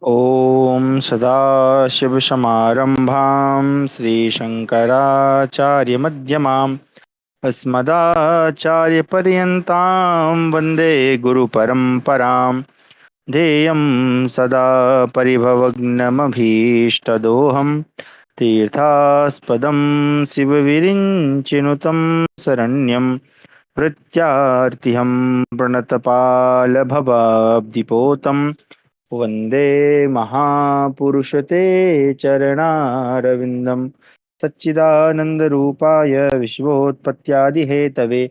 ॐ सदाशिवसमारम्भां श्रीशङ्कराचार्यमध्यमाम् अस्मदाचार्यपर्यन्तां वन्दे गुरुपरम्परां। ध्येयं सदा परिभवग्नमभीष्टदोहं तीर्थास्पदं शिवविरिञ्चिनुतं शरण्यं प्रत्यार्तिहं प्रणतपालभवाब्धिपोतं वन्दे महापुरुष ते चरणारविन्दं। सच्चिदानन्दरूपाय विश्वोत्पत्त्यादिहेतवे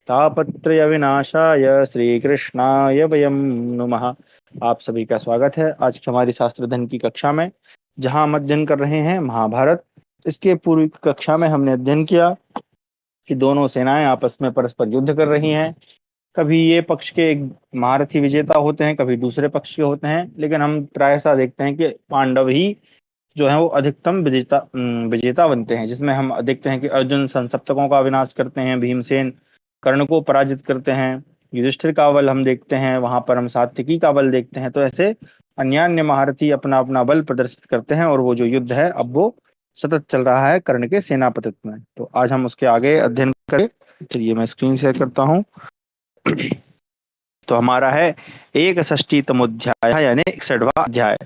तापत्रय विनाशाय श्रीकृष्णाय वयं नुमः। आप सभी का स्वागत है आज की हमारी शास्त्र अध्ययन की कक्षा में, जहां हम अध्ययन कर रहे हैं महाभारत। इसके पूर्व की कक्षा में हमने अध्ययन किया कि दोनों सेनाएं आपस में परस्पर युद्ध कर रही हैं। कभी ये पक्ष के एक महारथी विजेता होते हैं, कभी दूसरे पक्ष के होते हैं, लेकिन हम प्रायशः देखते हैं कि पांडव ही जो है वो अधिकतम विजेता बनते हैं। जिसमें हम देखते हैं कि अर्जुन संसप्तकों का विनाश करते हैं, भीमसेन कर्ण को पराजित करते हैं, युधिष्ठिर का बल हम देखते हैं, वहां पर हम सात्विकी का बल देखते हैं। तो ऐसे अन्य अन्य महारथी अपना अपना बल प्रदर्शित करते हैं, और वो जो युद्ध है अब वो सतत चल रहा है कर्ण के सेनापतित्व में। तो आज हम उसके आगे अध्ययन करें। चलिए मैं स्क्रीन शेयर करता हूँ। तो हमारा है एक षष्टीतमोध्याय यानी 61वां अध्याय।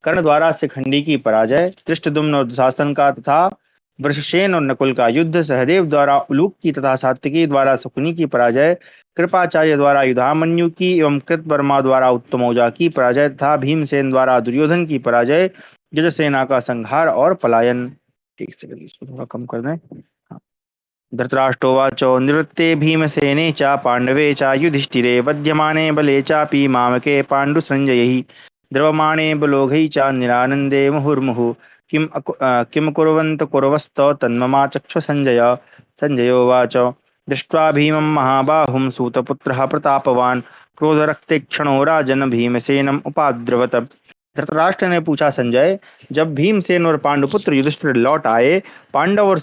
कर्ण द्वारा शिखंडी की पराजय, धृष्टद्युम्न और दुशासन का तथा वृषसेन और नकुल का युद्ध, सहदेव द्वारा उलूक की तथा सात्विकी द्वारा शकुनी की पराजय, कृपाचार्य द्वारा युधामन्यु की एवं कृतवर्मा द्वारा उत्तमौजा की पराजय तथा भीमसेन द्वारा दुर्योधन की पराजय, युधसेना का संहार और पलायन। ठीक से इसको थोड़ा कम कर दें। धृतराष्ट्रोवाच निवृत्ते भीमसेने च पांडवे च युधिष्ठिरे वध्यमाने बले चापि मामके पाण्डुसञ्जयैः द्रवमाणे बलोघैः च निरानन्दे मुहुर्मुहुः किं कुर्वन्त कुर्वस्त तन्ममाचक्ष सञ्जय। सञ्जयोवाच दृष्ट्वा भीमं महाबाहुं सूतपुत्रः प्रतापवान् क्रोधरक्ते क्षणो राजन् भीमसेनम् उपाद्रवत्। धृतराष्ट्र ने पूछा, संजय, जब भीमसेन और पांडुपुत्र युधिष्ठिर लौट आए, पांडव और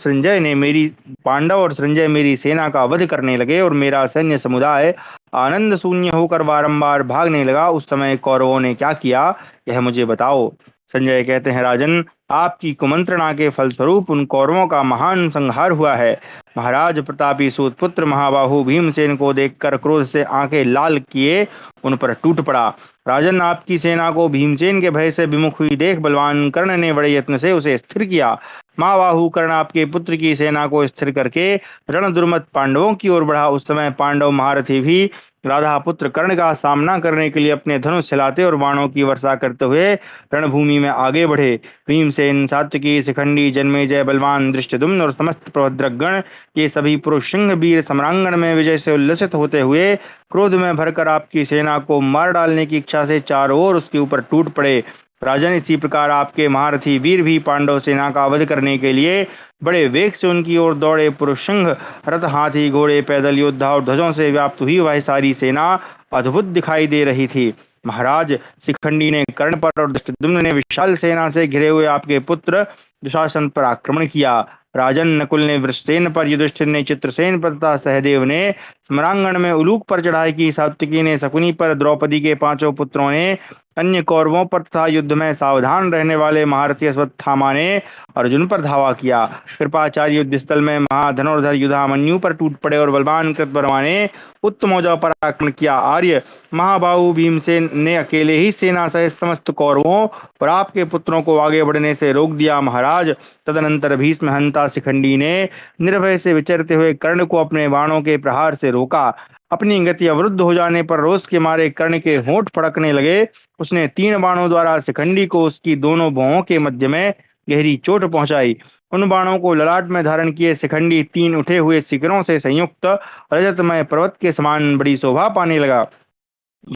संजय मेरी सेना का वध करने लगे और मेरा सैन्य समुदाय आनंद शून्य होकर बारंबार भागने लगा, उस समय कौरवों ने क्या किया, यह मुझे बताओ। संजय कहते हैं, राजन, आपकी कुमंत्रणा के फलस्वरूप उन कौरवों का महान संहार हुआ है। महाराज प्रतापी सूत पुत्र महाबाहु भीमसेन को देखकर क्रोध से आंखें लाल किए उन पर टूट पड़ा। राजन, आपकी सेना को भीमसेन के भय से विमुख हुई देख बलवान कर्ण ने बड़े यत्न से उसे स्थिर किया। महाबाहु कर्ण आपके पुत्र की सेना को स्थिर करके रण दुर्मत पांडवों की ओर बढ़ा। उस समय पांडव महारथी भी राधा पुत्र कर्ण का सामना करने के लिए अपने धनुष हिलाते और बाणों की वर्षा करते हुए रणभूमि में आगे बढ़े। भीमसेन, सात्यकी, शिखंडी, जन्मेजय, बलवान, धृष्टद्युम्न और समस्त प्रभद्रगण, ये सभी पुरुष सिंह वीर सम्रांगण में विजय से उल्लसित होते हुए क्रोध में भरकर आपकी सेना को मार डालने की इच्छा से चारों ओर उसके ऊपर टूट पड़े। राजन, इसी प्रकार आपके महारथी वीर भी पांडव सेना का वध करने के लिए बड़े वेग से उनकी ओर दौड़े। पुरुष सिंह, रथ, हाथी, घोड़े, पैदल योद्धा और ध्वजों से व्याप्त हुई वह सारी सेना अद्भुत दिखाई दे रही थी। महाराज, शिखंडी ने कर्ण पर और धृष्टद्युम्न ने विशाल सेना से घिरे हुए आपके पुत्र दुशासन पर आक्रमण किया। राजन, नकुल ने वृषसेन पर, युधिष्ठिर ने चित्रसेन पर तथा सहदेव ने सम्रांगण में उलूक पर चढ़ाई की। सात्विकी ने शकुनी पर, द्रौपदी के पांचों पुत्रों ने अन्य कौरवों पर तथा युद्ध में सावधान रहने वाले महारथी अश्वत्थामा ने अर्जुन पर धावा किया। कृपाचार्य युद्ध स्थल में महाधनुर्धर युधामन्यु पर टूट पड़े और बलवान कृतवर्मा ने उत्तमौजा पर आक्रमण किया। आर्य महाबाहु भीमसेन ने अकेले ही सेना सहित समस्त कौरवों और आपके पुत्रों को आगे बढ़ने से रोक दिया। महाराज, तदनंतर भीष्म, हंता, शिखंडी ने निर्भय से विचरते हुए कर्ण को अपने बाणों के प्रहार से रोका। अपनी गति अवरुद्ध हो जाने पर रोष के मारे कर्ण के होंठ फड़कने लगे। उसने 3 बाणों द्वारा शिखंडी को उसकी दोनों भुवों के मध्य में गहरी चोट पहुंचाई। उन बाणों को ललाट में धारण किए शिखंडी 3 उठे हुए शिखरों से संयुक्त रजतमय पर्वत के समान बड़ी शोभा पाने लगा।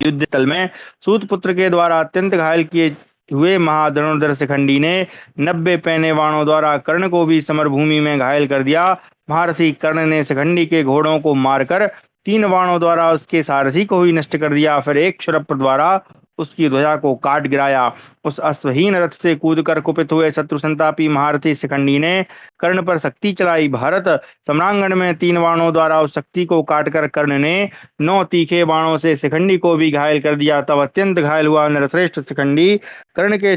युद्ध स्थल में सूत पुत्र के द्वारा अत्यंत घायल किए हुए महाधनुर्धर शिखंडी ने 90 पैने बाणों द्वारा कर्ण को भी समरभूमि में घायल कर दिया। महारथी कर्ण ने शिखंडी के घोड़ों को मारकर 3 बाणों द्वारा उसके सारथी को ही नष्ट कर दिया। फिर एक क्षुरप्र द्वारा उसकी ध्वजा को काट गिराया। उस अश्वहीन रथ से कूदकर कुपित हुए शत्रु संतापी महारथी शिखंडी ने कर्ण पर शक्ति चलाई। भारत सम्रांगण में 3 बाणों द्वारा उस शक्ति को काटकर कर्ण ने 9 तीखे बाणों से शिखंडी को भी घायल कर दिया। तब अत्यंत घायल हुआ नरश्रेष्ठ शिखंडी कर्ण के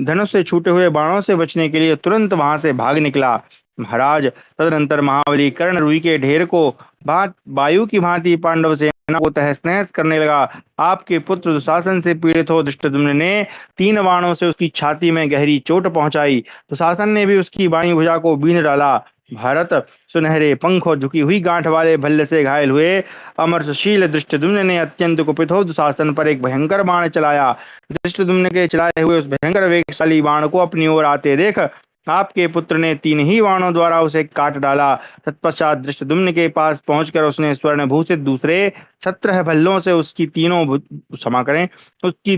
धनुष से छूटे हुए बाणों से बचने के लिए तुरंत वहां से भाग निकला। महाराज, तदनंतर महाबली कर्ण रुई के ढेर को वायु की भांति पांडव सेना को तहस नहस करने लगा। आपके पुत्र दुशासन से पीड़ित हो धृष्टद्युम्न ने 3 बाणों से उसकी छाती में गहरी चोट पहुंचाई। दुशासन ने भी उसकी बाईं भुजा को बींध डाला। भारत, सुनहरे पंख और झुकी हुई गांठ वाले भल्ल से घायल हुए अमरशशील धृष्टद्युम्न ने अत्यंत कुपित हो दुशासन पर एक भयंकर बाण चलाया। धृष्टद्युम्न के चलाए हुए उस भयंकर वेगशाली बाण को अपनी ओर आते देख आपके पुत्र ने 3 ही बाणों द्वारा उसे काट डाला। तत्पश्चात धृष्टद्युम्न के पास पहुंचकर उसने स्वर्ण भूषित दूसरे 17 भल्लों से उसकी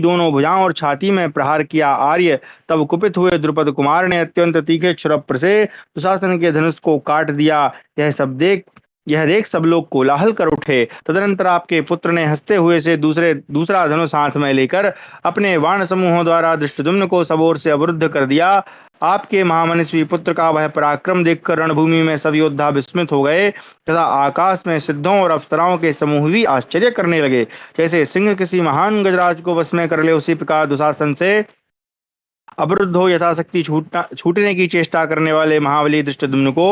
दोनों भुजाओं और छाती में प्रहार किया। आर्य, तब कुपित हुए द्रुपद कुमार ने अत्यंत तीखे क्षुरप्र से दुशासन के धनुष को काट दिया। यह देख सब लोग कोलाहल कर उठे। तदनंतर आपके पुत्र ने हंसते हुए से दूसरा धनुष हाथ में लेकर अपने बाण समूहों द्वारा धृष्टद्युम्न को सब ओर से अवरुद्ध कर दिया। आपके महामनस्वी पुत्र का वह पराक्रम देखकर रणभूमि में सब योद्धा विस्मित हो गए तथा आकाश में सिद्धों और अप्सराओं के समूह भी आश्चर्य करने लगे। जैसे सिंह किसी महान गजराज को वश में कर ले, उसी प्रकार दुशासन से अवरुद्ध हो यथाशक्ति छूटने की चेष्टा करने वाले महाबली धृष्टद्युम्न को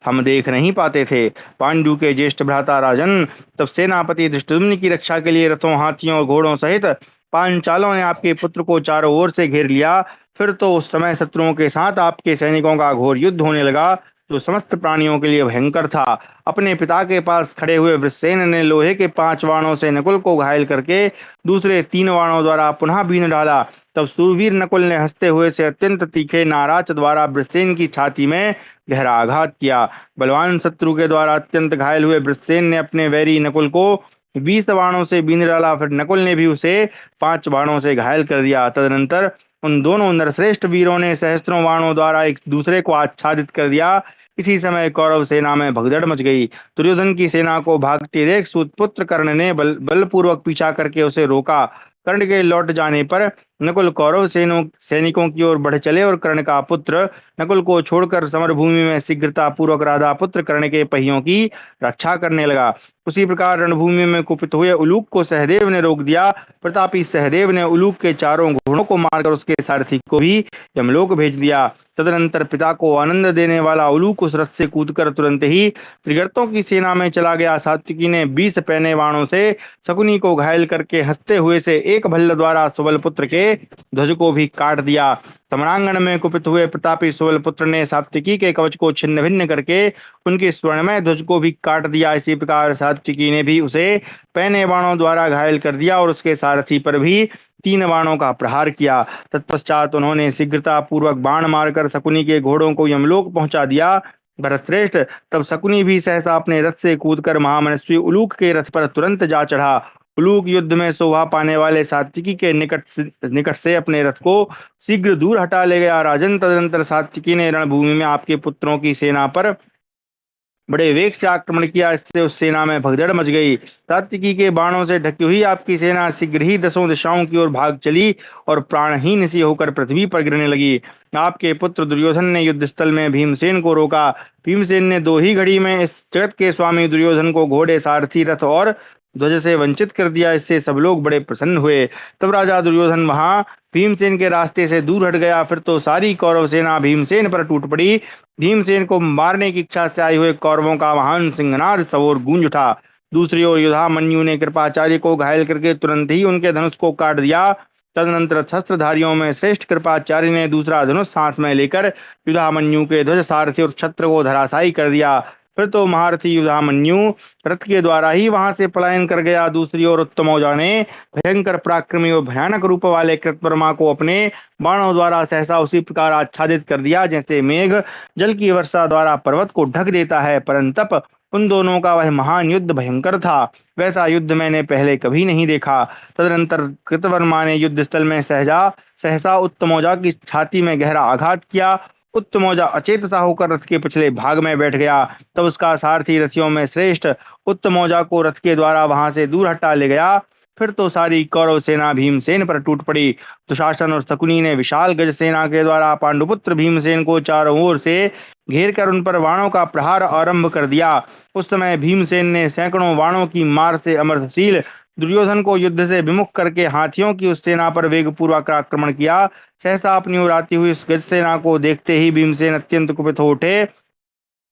हम देख नहीं पाते थे। पांडु के ज्येष्ठ भ्राता राजन, तब सेनापति धृष्टद्युम्न की रक्षा के लिए रथों, हाथियों और घोड़ों सहित पांचालों ने आपके पुत्र को चारों ओर से घेर लिया। फिर तो उस समय शत्रुओं के साथ आपके सैनिकों का घोर युद्ध होने लगा, जो समस्त प्राणियों के लिए भयंकर था। अपने पिता के पास खड़े हुए वृषसेन ने लोहे के 5 बाणों से नकुल को घायल करके दूसरे 3 बाणों द्वारा पुनः बीन डाला। तब सूरवीर नकुल ने हंसते हुए से अत्यंत तीखे नाराच द्वारा वृषसेन की छाती में गहरा आघात किया। बलवान शत्रु के द्वारा अत्यंत घायल हुए वृषसेन ने अपने वैरी नकुल को 20 बाणों से बीन डाला। फिर नकुल ने भी उसे 5 बाणों से घायल कर दिया। तदनंतर उन दोनों नरश्रेष्ठ वीरों ने सहस्त्रों बाणों द्वारा एक दूसरे को आच्छादित कर दिया। इसी समय कौरव सेना में भगदड़ मच गई। दुर्योधन की सेना को भागते देख सूतपुत्र कर्ण ने बलपूर्वक पीछा करके उसे रोका। कर्ण के लौट जाने पर नकुल कौरव सैनिकों की ओर बढ़ चले और कर्ण का पुत्र नकुल को छोड़कर समरभूमि में शीघ्रता पूर्वक राधा पुत्र कर्ण के पहियों की रक्षा करने लगा। उसी प्रकार रणभूमि में कुपित हुए उलूक को सहदेव ने रोक दिया। प्रतापी सहदेव ने उलूक के चारों घोड़ों को मारकर उसके सारथी को भी यमलोक भेज दिया। तदनंतर पिता को आनंद देने वाला उलूक उस रथ से कूदकर तुरंत ही त्रिगर्तों की सेना में चला गया। सात्विकी ने 20 पैने बाणों से शकुनी को घायल करके हंसते हुए से एक भल्ल द्वारा सुबल पुत्र के ध्वज को भी काट दिया। सम्रांगण में कुपित हुए प्रतापी सुबल पुत्र ने सात्विकी के कवच को छिन्न भिन्न करके उनके स्वर्णमय ध्वज को भी काट दिया। इसी प्रकार सात्विकी ने भी उसे पैने बाणों द्वारा घायल कर दिया और उसके सारथी पर भी 3 बाणों का प्रहार किया। तत्पश्चात उन्होंने शीघ्रता पूर्वक बाण मारकर शकुनी के घोड़ों को यमलोक पहुंचा दिया। भरतश्रेष्ठ, तब शकुनी भी सहसा अपने रथ से कूदकर महामनस्वी उलूक के रथ पर तुरंत जा चढ़ा। उलूक युद्ध में शोभा पाने वाले सात्विकी के निकट से अपने रथ को शीघ्र दूर हटा ले गया। राजन, तदनंतर सात्विकी ने रणभूमि में आपके पुत्रों की सेना पर बड़े वेग से आक्रमण किया। इससे उस सेना में भगदड़ मच गई। सात्विकी के बाणों से ढकी हुई आपकी सेना शीघ्र ही 10 दिशाओं की ओर भाग चली और प्राणहीन सी होकर पृथ्वी पर गिरने लगी। आपके पुत्र दुर्योधन ने युद्ध स्थल में भीमसेन को रोका। भीमसेन ने 2 ही घड़ी में इस जगत के स्वामी दुर्योधन को घोड़े, सारथी, रथ और ध्वज से वंचित कर दिया। इससे सब लोग बड़े प्रसन्न हुए। तब राजा दुर्योधन वहां भीमसेन के रास्ते से दूर हट गया। फिर तो सारी कौरव सेना भीमसेन पर टूट पड़ी। भीमसेन को मारने की इच्छा से आए हुए कौरवों का महान सिंहनाद सब ओर गूंज उठा। दूसरी ओर युधामन्यु ने कृपाचार्य को घायल करके तुरंत ही उनके धनुष को काट दिया। तदनंतर शस्त्रधारियों में श्रेष्ठ कृपाचार्य ने दूसरा धनुष हाथ में लेकर युधामन्यु के ध्वज, सारथी और छत्र को धराशायी कर दिया। फिर तो महारथी युधामन्यु रथ के द्वारा ही वहां से पलायन कर गया। दूसरी ओर उत्तमौजा ने भयंकर पराक्रमी और भयानक रूप वाले कृतवर्मा को अपने बाणों द्वारा सहसा उसी प्रकार आच्छादित कर दिया जैसे मेघ जल की वर्षा द्वारा पर्वत को ढक देता है। परंतप उन दोनों का वह महान युद्ध भयंकर था। वैसा युद्ध मैंने पहले कभी नहीं देखा। तदनंतर कृतवर्मा ने युद्ध स्थल में सहसा उत्तमौजा की छाती में गहरा आघात किया। उत्तमौजा अचेत सा होकर रथ के पिछले भाग में बैठ गया। तब उसका सारथी रथियों में श्रेष्ठ उत्तमौजा को रथ के द्वारा वहां से दूर हटा ले गया। फिर तो सारी कौरव सेना भीमसेन पर टूट पड़ी। दुशासन और शकुनी ने विशाल गज सेना के द्वारा पांडुपुत्र भीमसेन को चारों ओर से घेर कर उन पर बाणों का प्रहार आरंभ कर दिया। उस समय भीमसेन ने सैकड़ों बाणों की मार से अमरशील दुर्योधन को युद्ध से विमुख करके हाथियों की उस सेना पर वेगपूर्वक आक्रमण किया। सहसा अपनी ओर आती हुई उस गज सेना को देखते ही भीमसेन अत्यंत कुपित हो उठे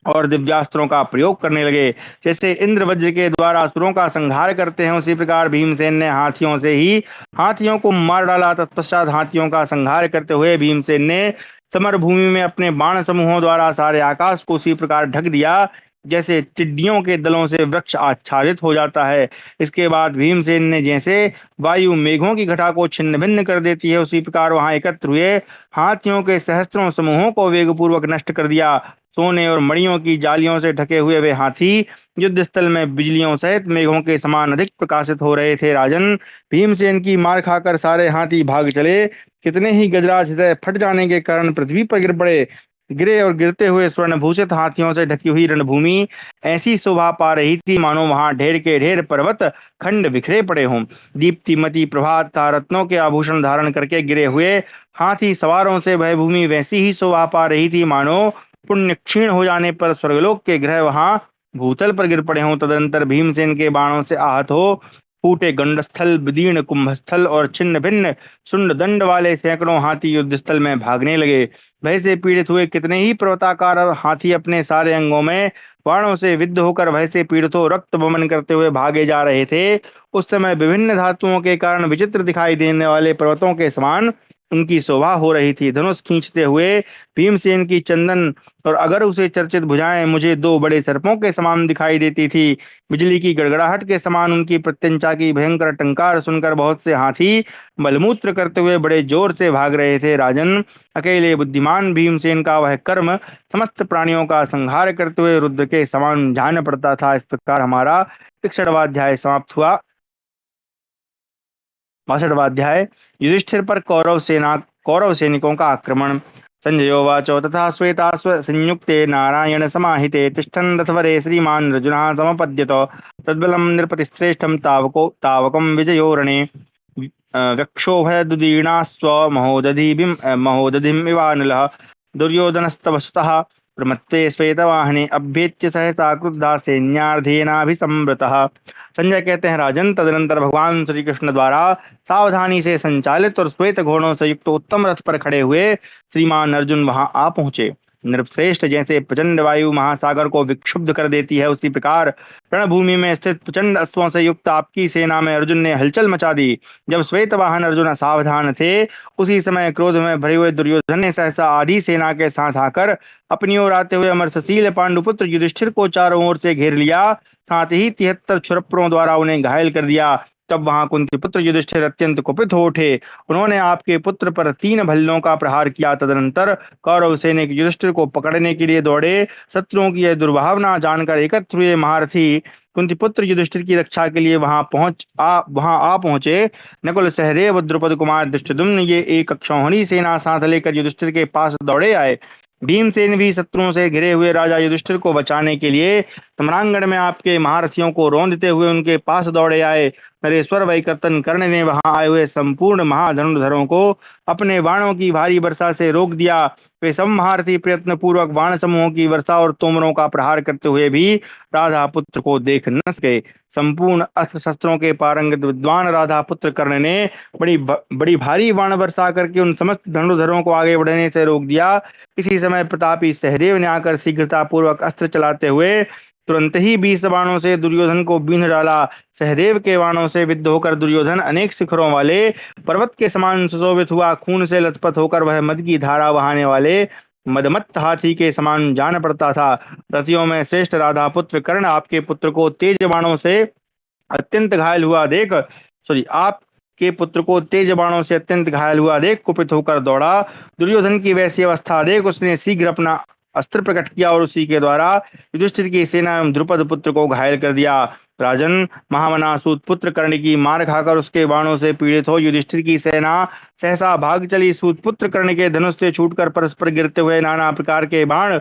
और दिव्यास्त्रों का प्रयोग करने लगे। जैसे इंद्र वज्र के द्वारा असुरों का संहार करते हैं, उसी प्रकार भीमसेन ने हाथियों को मार डाला। तत्पश्चात हाथियों का संहार करते हुए भीमसेन ने समर भूमि में अपने बाण समूहों द्वारा सारे आकाश को उसी प्रकार ढक दिया जैसे टिड्डियों के दलों से वृक्ष आच्छादित हो जाता है। इसके बाद भीमसेन ने जैसे वायु मेघों की घटा को छिन्न भिन्न कर देती है, उसी प्रकार वहां एकत्र हुए हाथियों के सहस्त्रों समूहों को वेगपूर्वक नष्ट कर दिया। सोने और मणियों की जालियों से ढके हुए वे हाथी युद्ध स्थल में बिजलियों सहित मेघों के समान अधिक प्रकाशित हो रहे थे। राजन, भीमसेन की मार खाकर सारे हाथी भाग चले। कितने ही गजराज हृदय फट जाने के कारण पृथ्वी पर गिर पड़े। गिरे और गिरते हुए स्वर्ण भूषित हाथियों से ढकी हुई रणभूमि ऐसी शोभा पा रही थी मानो वहां ढेर के ढेर पर्वत खंड बिखरे पड़े हों। दीप्तिमती प्रभात था, रत्नों के आभूषण धारण करके गिरे हुए हाथी सवारों से वह भूमि वैसी ही शोभा पा रही थी मानो पुण्य क्षीण हो जाने पर स्वर्गलोक के ग्रह वहां भूतल पर गिर पड़े हों। तदनंतर भीमसेन के बाणों से आहत हो फूटे गंडस्थल, विदीर्ण कुंभस्थल और छिन्न भिन्न शुंड दंड वाले सैकड़ों हाथी युद्ध स्थल में भागने लगे। भय से पीड़ित हुए कितने ही पर्वताकार हाथी अपने सारे अंगों में बाणों से विद्ध होकर भय से पीड़ित हो रक्त बमन करते हुए भागे जा रहे थे। उस समय विभिन्न धातुओं के कारण विचित्र दिखाई देने वाले पर्वतों के समान उनकी शोभा हो रही थी। धनुष खींचते हुए भीमसेन की चंदन और अगर उसे चर्चित भुजाएं मुझे दो बड़े सर्पों के समान दिखाई देती थी। बिजली की गड़गड़ाहट के समान उनकी प्रत्यंचा की भयंकर टंकार सुनकर बहुत से हाथी मलमूत्र करते हुए बड़े जोर से भाग रहे थे। राजन, अकेले बुद्धिमान भीमसेन का वह कर्म समस्त प्राणियों का संहार करते हुए रुद्र के समान जान पड़ता था। इस प्रकार हमारा 61वां अध्याय समाप्त हुआ। 62वां अध्याय युधिष्ठिर पर कौरव सैनिकों का आक्रमण। संजयोवाच तथा श्वेताश्व संयुक्ते नारायण समाहिते तिष्ठन् रथवरे श्रीमान् अर्जुनः समपद्यत तद्बलं नृपतिश्रेष्ठं तावकं विजयोरणे वक्षोभयदुदीर्णास्व महोदधिमिवानलः दुर्योधनस्तवस्तः प्रमत्ते श्वेतवाहने अभ्येत्य सहसा क्रुद्धा सैन्यार्धेनाभिसंवृतः। संजय कहते हैं, राजन, तदनंतर भगवान श्री कृष्ण द्वारा सावधानी से संचालित और श्वेत घोड़ों से युक्त उत्तम रथ पर खड़े हुए श्रीमान अर्जुन वहां आ पहुंचे। नृपश्रेष्ठ जैसे प्रचंड वायु महासागर को विक्षुब्ध कर देती है, उसी प्रकार रणभूमि में स्थित प्रचंड अश्वों से युक्त आपकी सेना में अर्जुन ने हलचल मचा दी। जब श्वेत वाहन अर्जुन असावधान थे, उसी समय क्रोध में भरे हुए दुर्योधन ने सहसा आधी सेना के साथ आकर अपनी ओर आते हुए अमरसशील पांडुपुत्र युधिष्ठिर को चारों ओर से घेर लिया, साथ ही 73 छुरप्रों द्वारा उन्हें घायल कर दिया। तब वहां कुंती पुत्र युधिष्ठिर अत्यंत कुपित हो उठे। उन्होंने आपके पुत्र पर 3 भल्लों का प्रहार किया। तदनंतर कौरव सैनिक युधिष्ठिर को पकड़ने के लिए दौड़े। शत्रुओं की यह दुर्भावना जानकर एकत्र हुए महारथी कुंती पुत्र युधिष्ठिर की रक्षा के लिए वहां आ पहुंचे। नकुल, सहदेव, द्रुपद कुमार धृष्टद्युम्न ये एक अक्षौहिणी सेना साथ लेकर युधिष्ठिर के पास दौड़े आए। भीमसेन भी शत्रुओं से घिरे हुए राजा युधिष्ठिर को बचाने के लिए सम्रांगण में आपके महारथियों को रौंदते हुए उनके पास दौड़े आए। नरेश्वर वैकर्तन कर्ण ने वहां आए हुए संपूर्ण महाधनुर्धरों को अपने बाणों की भारी वर्षा से रोक दिया। वे सब महारथी प्रयत्न पूर्वक बाण समूहों की वर्षा और तोमरों का प्रहार करते हुए भी राधा पुत्र को देख न सके। संपूर्ण अस्त्र शस्त्रों के पारंगत विद्वान राधा पुत्र कर्ण ने बड़ी भारी बाण वर्षा करके उन समस्त धनुर्धरों को आगे बढ़ने से रोक दिया। इसी समय प्रतापी सहदेव ने आकर शीघ्रता पूर्वक अस्त्र चलाते हुए तुरंत ही 20 बाणों से दुर्योधन को बींध डाला। सहदेव के बाणों से विद्ध होकर दुर्योधन अनेक शिखरों वाले पर्वत के समान सुशोभित हुआ। खून से लथपथ होकर वह मद की धारा बहाने वाले मदमत्त हाथी के समान जान पड़ता था। रथियों में श्रेष्ठ राधा पुत्र कर्ण आपके पुत्र को तेज बाणों से अत्यंत घायल हुआ देख सॉरी आप के पुत्र को तेज बाणों से अत्यंत घायल हुआ देख कुपित होकर दौड़ा। दुर्योधन की वैसी अवस्था देख उसने शीघ्र अपना अस्त्र प्रकट किया और उसी के द्वारा युधिष्ठिर की सेना एवं द्रुपद पुत्र को घायल कर दिया। राजन, महामना सूत पुत्र कर्ण की मार खाकर उसके बाणों से पीड़ित हो युधिष्ठिर की सेना सहसा भाग चली। सूत पुत्र कर्ण के धनुष से छूटकर परस्पर गिरते हुए नाना प्रकार के बाण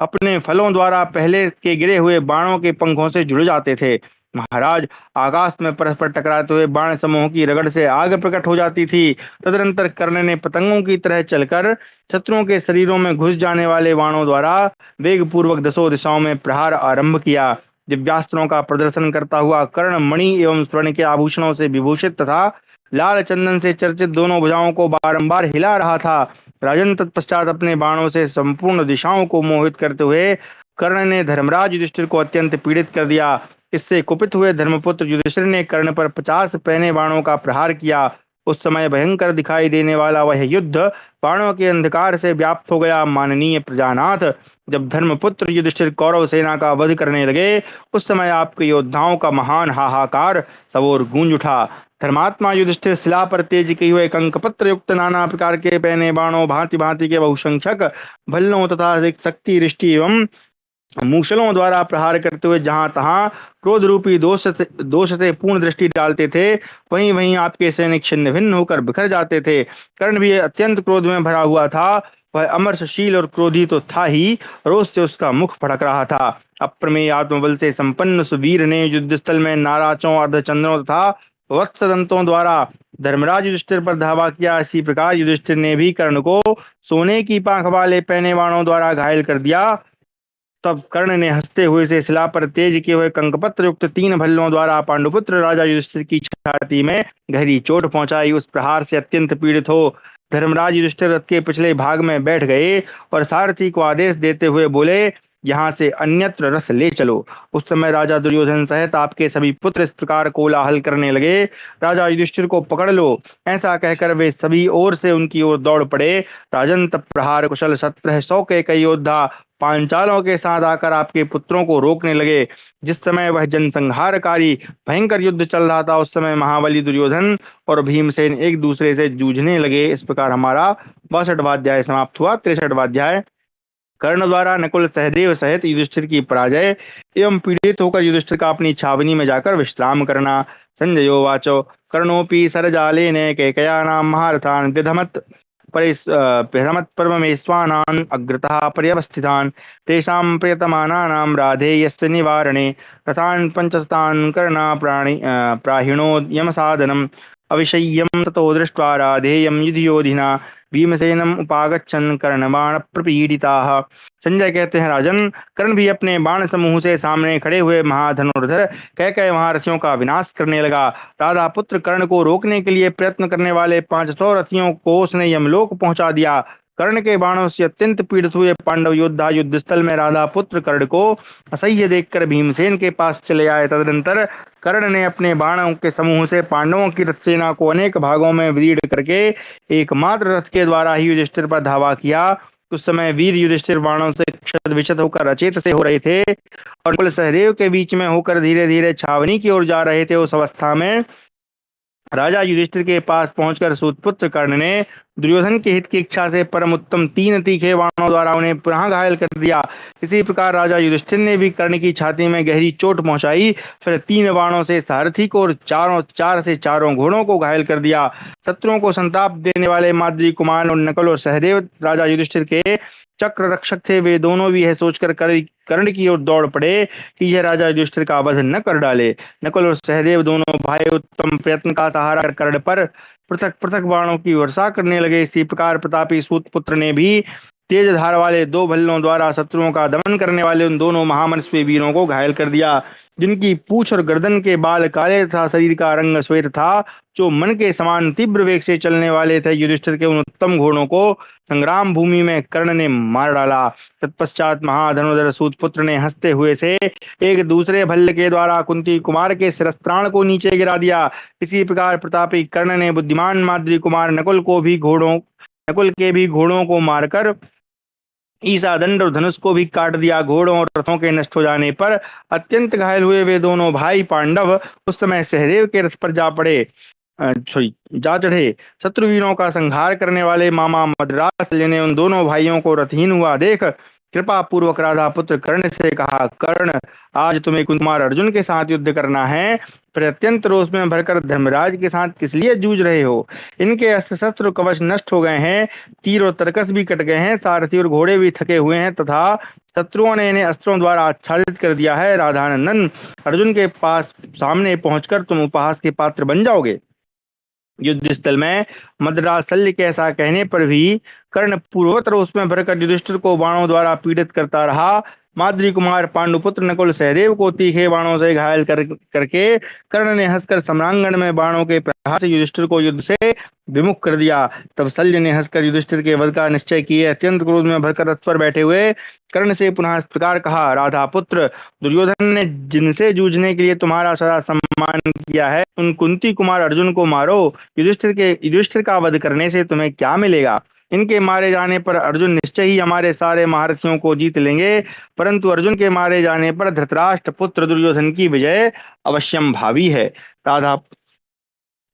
अपने फलों द्वारा पहले के गिरे हुए बाणों के पंखों से जुड़ जाते थे। महाराज, आकाश में परस्पर टकराते हुए बाण समूह की रगड़ से आग प्रकट हो जाती थी। तदनंतर कर्ण ने पतंगों की तरह चलकर शत्रुओं के शरीरों में घुस जाने वाले बाणों द्वारा वेग पूर्वक दसों दिशाओं में प्रहार आरंभ किया। दिव्यास्त्रों का प्रदर्शन करता हुआ कर्ण मणि एवं स्वर्ण के आभूषणों से विभूषित तथा लाल चंदन से चर्चित दोनों भुजाओं को बारंबार हिला रहा था। राजन तत्पश्चात अपने बाणों से संपूर्ण दिशाओं को मोहित करते हुए कर्ण ने धर्मराज युधिष्ठिर को अत्यंत पीड़ित कर दिया। इससे कुपित हुए धर्मपुत्र युधिष्ठिर ने कर्ण पर 50 पैने बाणों का प्रहार किया। उस समय भयंकर दिखाई देने वाला वह युद्ध बाणों के अंधकार से व्याप्त हो गया। माननीय प्रजानाथ, जब धर्मपुत्र युधिष्ठिर कौरव सेना का वध करने लगे, उस समय आपके योद्धाओं का महान हाहाकार सब ओर गूंज उठा। धर्मात्मा युधिष्ठिर शिला पर तेज किए हुए कंकपत्र युक्त नाना प्रकार के पैने बाणों, भांति भांति के बहुसंख्यक भल्लों तथा शक्ति रिष्टि एवं मूसलों द्वारा प्रहार करते हुए जहां तहां क्रोध रूपी दोष से पूर्ण दृष्टि डालते थे, वहीं वहीं आपके सैनिक छिन्न भिन्न होकर बिखर जाते थे। कर्ण भी अत्यंत क्रोध में भरा हुआ था। वह अमर्षशील और क्रोधी तो था ही, रोष से उसका मुख फड़क रहा था। अप्रमेय आत्मबल से संपन्न सुवीर ने युद्ध स्थल में नाराचों, अर्धचंद्रों तथा वत्सदंतों द्वारा धर्मराज युधिष्ठिर पर धावा किया। इसी प्रकार युधिष्ठिर ने भी कर्ण को सोने की पांख वाले पैने बाणों द्वारा घायल कर दिया। तब कर्ण ने हंसते हुए से शिला पर तेज किए हुए कंकपत्र युक्त 3 भल्लों द्वारा पांडुपुत्र राजा युधिष्ठिर की छाती में गहरी चोट पहुंचाई। उस प्रहार से अत्यंत पीड़ित हो धर्मराज युधिष्ठिर रथ के पिछले भाग में बैठ गए और सारथी को आदेश देते हुए बोले, यहाँ से अन्यत्र रथ ले चलो। उस समय राजा दुर्योधन सहित आपके सभी पुत्र इस प्रकार कोलाहल करने लगे, राजा युधिष्ठिर को पकड़ लो। ऐसा कहकर वे सभी ओर से उनकी ओर दौड़ पड़े। राजन तब प्रहार कुशल 1700 के कई योद्धा पांचालों के साथ आकर आपके पुत्रों को रोकने लगे। जिस समय वह जनसंहारकारी भयंकर युद्ध चल रहा था, उस समय महाबली दुर्योधन और भीमसेन एक दूसरे से जूझने लगे। इस प्रकार हमारा 62वां अध्याय समाप्त हुआ। 63वां अध्याय कर्ण द्वारा नकुल सहदेव सहित युधिष्ठिर की पराजय एवं पीड़ित होकर युधिष्ठिर का अपनी छावनी में जाकर विश्राम करना। संजयोवाचो कर्णोपि सरजालेन कैकेय्यानां महारथान् प्रथमत परमेश्वानान् अग्रतः पर्यवस्थितान् तेषां प्रियतमानानां राधेयस्य निवारणे रथान् पंचस्तान् कर्णा प्राहिणो यमसाधनम् अविषय्यं ततो दृष्ट्वा राधेयं युधियोधिना भीमसेनम उपागच्छन् कर्णबाण प्रपीडिताः। संजय कहते हैं, राजन, कर्ण भी अपने बाण समूह से सामने खड़े हुए महाधनुर्धर कह महारथियों का विनाश करने लगा। राधा पुत्र कर्ण को रोकने के लिए प्रयत्न करने वाले 500 रथियों को उसने यमलोक पहुंचा दिया। कर्ण के बाणों से अत्यंत पीड़ित हुए पांडव योद्धा युद्ध स्थल में राधा पुत्र कर्ण को असह्य देखकर भीमसेन के पास चले आए। तदनंतर कर्ण ने अपने बाणों के समूह से पांडवों की रथ सेना को अनेक भागों में विदीर्ण करके एकमात्र रथ के द्वारा ही युधिष्ठिर पर धावा किया। उस समय वीर युधिष्ठिर बाणों से क्षत विक्षत होकर अचेत से हो रहे थे और नकुल सहदेव के बीच में होकर धीरे धीरे छावनी की ओर जा रहे थे। उस अवस्था में राजा युधिष्ठिर के पास पहुंचकर सूतपुत्र कर्ण ने दुर्योधन के हित की इच्छा से परम उत्तम 3 तीखे बाणों द्वारा उन्हें पुनः घायल कर दिया। इसी प्रकार राजा युधिष्ठिर ने भी कर्ण की छाती में गहरी चोट पहुंचाई। फिर 3 बाणों से सारथी को और चार से चारों घोड़ों को घायल कर दिया। शत्रुओं को संताप देने वाले माद्री कुमार और नकुल और सहदेव राजा युधिष्ठिर के चक्र रक्षक थे। वे दोनों भी यह सोचकर कर्ण की ओर दौड़ पड़े कि यह राजा युधिष्ठिर का वध न कर डाले। नकुल और सहदेव दोनों भाई उत्तम प्रयत्न का सहारा कर कर्ण पर पृथक पृथक बाणों की वर्षा करने लगे। इसी प्रकार प्रतापी सूतपुत्र ने भी तेज धार वाले 2 भल्लों द्वारा शत्रुओं का दमन करने वाले उन दोनों महामनस्वी वीरों को घायल कर दिया, जिनकी पूंछ और गर्दन के बाल काले तथा शरीर का रंग श्वेत था, जो मन के समान तीव्र वेग से चलने वाले थे। युधिष्ठिर के उन उत्तम घोड़ों को संग्राम भूमि में कर्ण ने मार डाला। तत्पश्चात महाधनुधर सूतपुत्र ने हंसते हुए से एक दूसरे भल्ल के द्वारा कुंती कुमार के शिरस्त्राण को नीचे गिरा दिया। इसी प्रकार प्रतापी कर्ण ने बुद्धिमान माद्री कुमार नकुल के भी घोड़ों को मारकर ईसा दंड और धनुष को भी काट दिया। घोड़ों और रथों के नष्ट हो जाने पर अत्यंत घायल हुए वे दोनों भाई पांडव उस समय सहदेव के रथ पर जा चढ़े। शत्रुवीरों का संहार करने वाले मामा मद्रास ने उन दोनों भाइयों को रथहीन हुआ देख कृपा पूर्वक राधा पुत्र कर्ण से कहा, कर्ण, आज तुम्हें कुमार अर्जुन के साथ युद्ध करना है, पर अत्यंत रोष में भरकर धर्मराज के साथ किस लिए जूझ रहे हो? इनके अस्त्र शस्त्र कवच नष्ट हो गए हैं, तीर और तरकस भी कट गए हैं, सारथी और घोड़े भी थके हुए हैं तथा शत्रुओं ने इन्हें अस्त्रों द्वारा आच्छादित कर दिया है। राधानंदन, अर्जुन के पास सामने पहुंचकर तुम उपहास के पात्र बन जाओगे। युद्ध स्थल में मद्रास शल्य के ऐसा कहने पर भी कर्ण पूर्वोत्तर उसमें भरकर युधिष्ठिर को बाणों द्वारा पीड़ित करता रहा। माद्री कुमार पांडुपुत्र नकुल सहदेव को तीखे बाणों से घायल करके कर्ण ने हंसकर सम्रांगण में बाणों के प्रहार से युधिष्ठिर को युद्ध से विमुख कर दिया। तब शल्य ने हंसकर युधिष्ठिर के वध का निश्चय किए अत्यंत क्रोध में भरकर रथ पर बैठे हुए कर्ण से पुनः इस प्रकार कहा, राधा पुत्र, दुर्योधन ने जिनसे जूझने के लिए तुम्हारा सदा सम्मान किया है, उन कुंती कुमार अर्जुन को मारो। युधिष्ठिर का वध करने से तुम्हें क्या मिलेगा? इनके मारे जाने पर अर्जुन निश्चय ही हमारे सारे महारथियों को जीत लेंगे, परंतु अर्जुन के मारे जाने पर धृतराष्ट्र पुत्र दुर्योधन की विजय अवश्यम भावी है। राधा,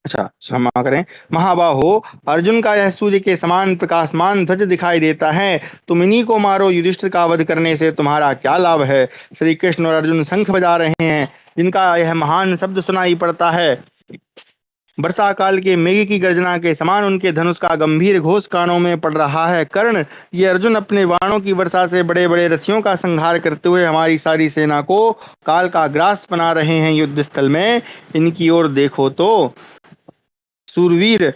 अच्छा क्षमा करें, महाबाहो, अर्जुन का यह सूर्य के समान प्रकाशमान ध्वज दिखाई देता है, तुम इन्हीं को मारो। युधिष्ठिर का वध करने से तुम्हारा क्या लाभ है? श्री कृष्ण और अर्जुन शंख बजा रहे हैं, जिनका यह महान शब्द सुनाई पड़ता है। वर्षा काल के मेघ की गर्जना के समान उनके धनुष का गंभीर घोष कानों में पड़ रहा है। कर्ण, ये अर्जुन अपने बाणों की वर्षा से बड़े बड़े रथियों का संहार करते हुए हमारी सारी सेना को काल का ग्रास बना रहे हैं। युद्ध स्थल में इनकी ओर देखो तो सूरवीर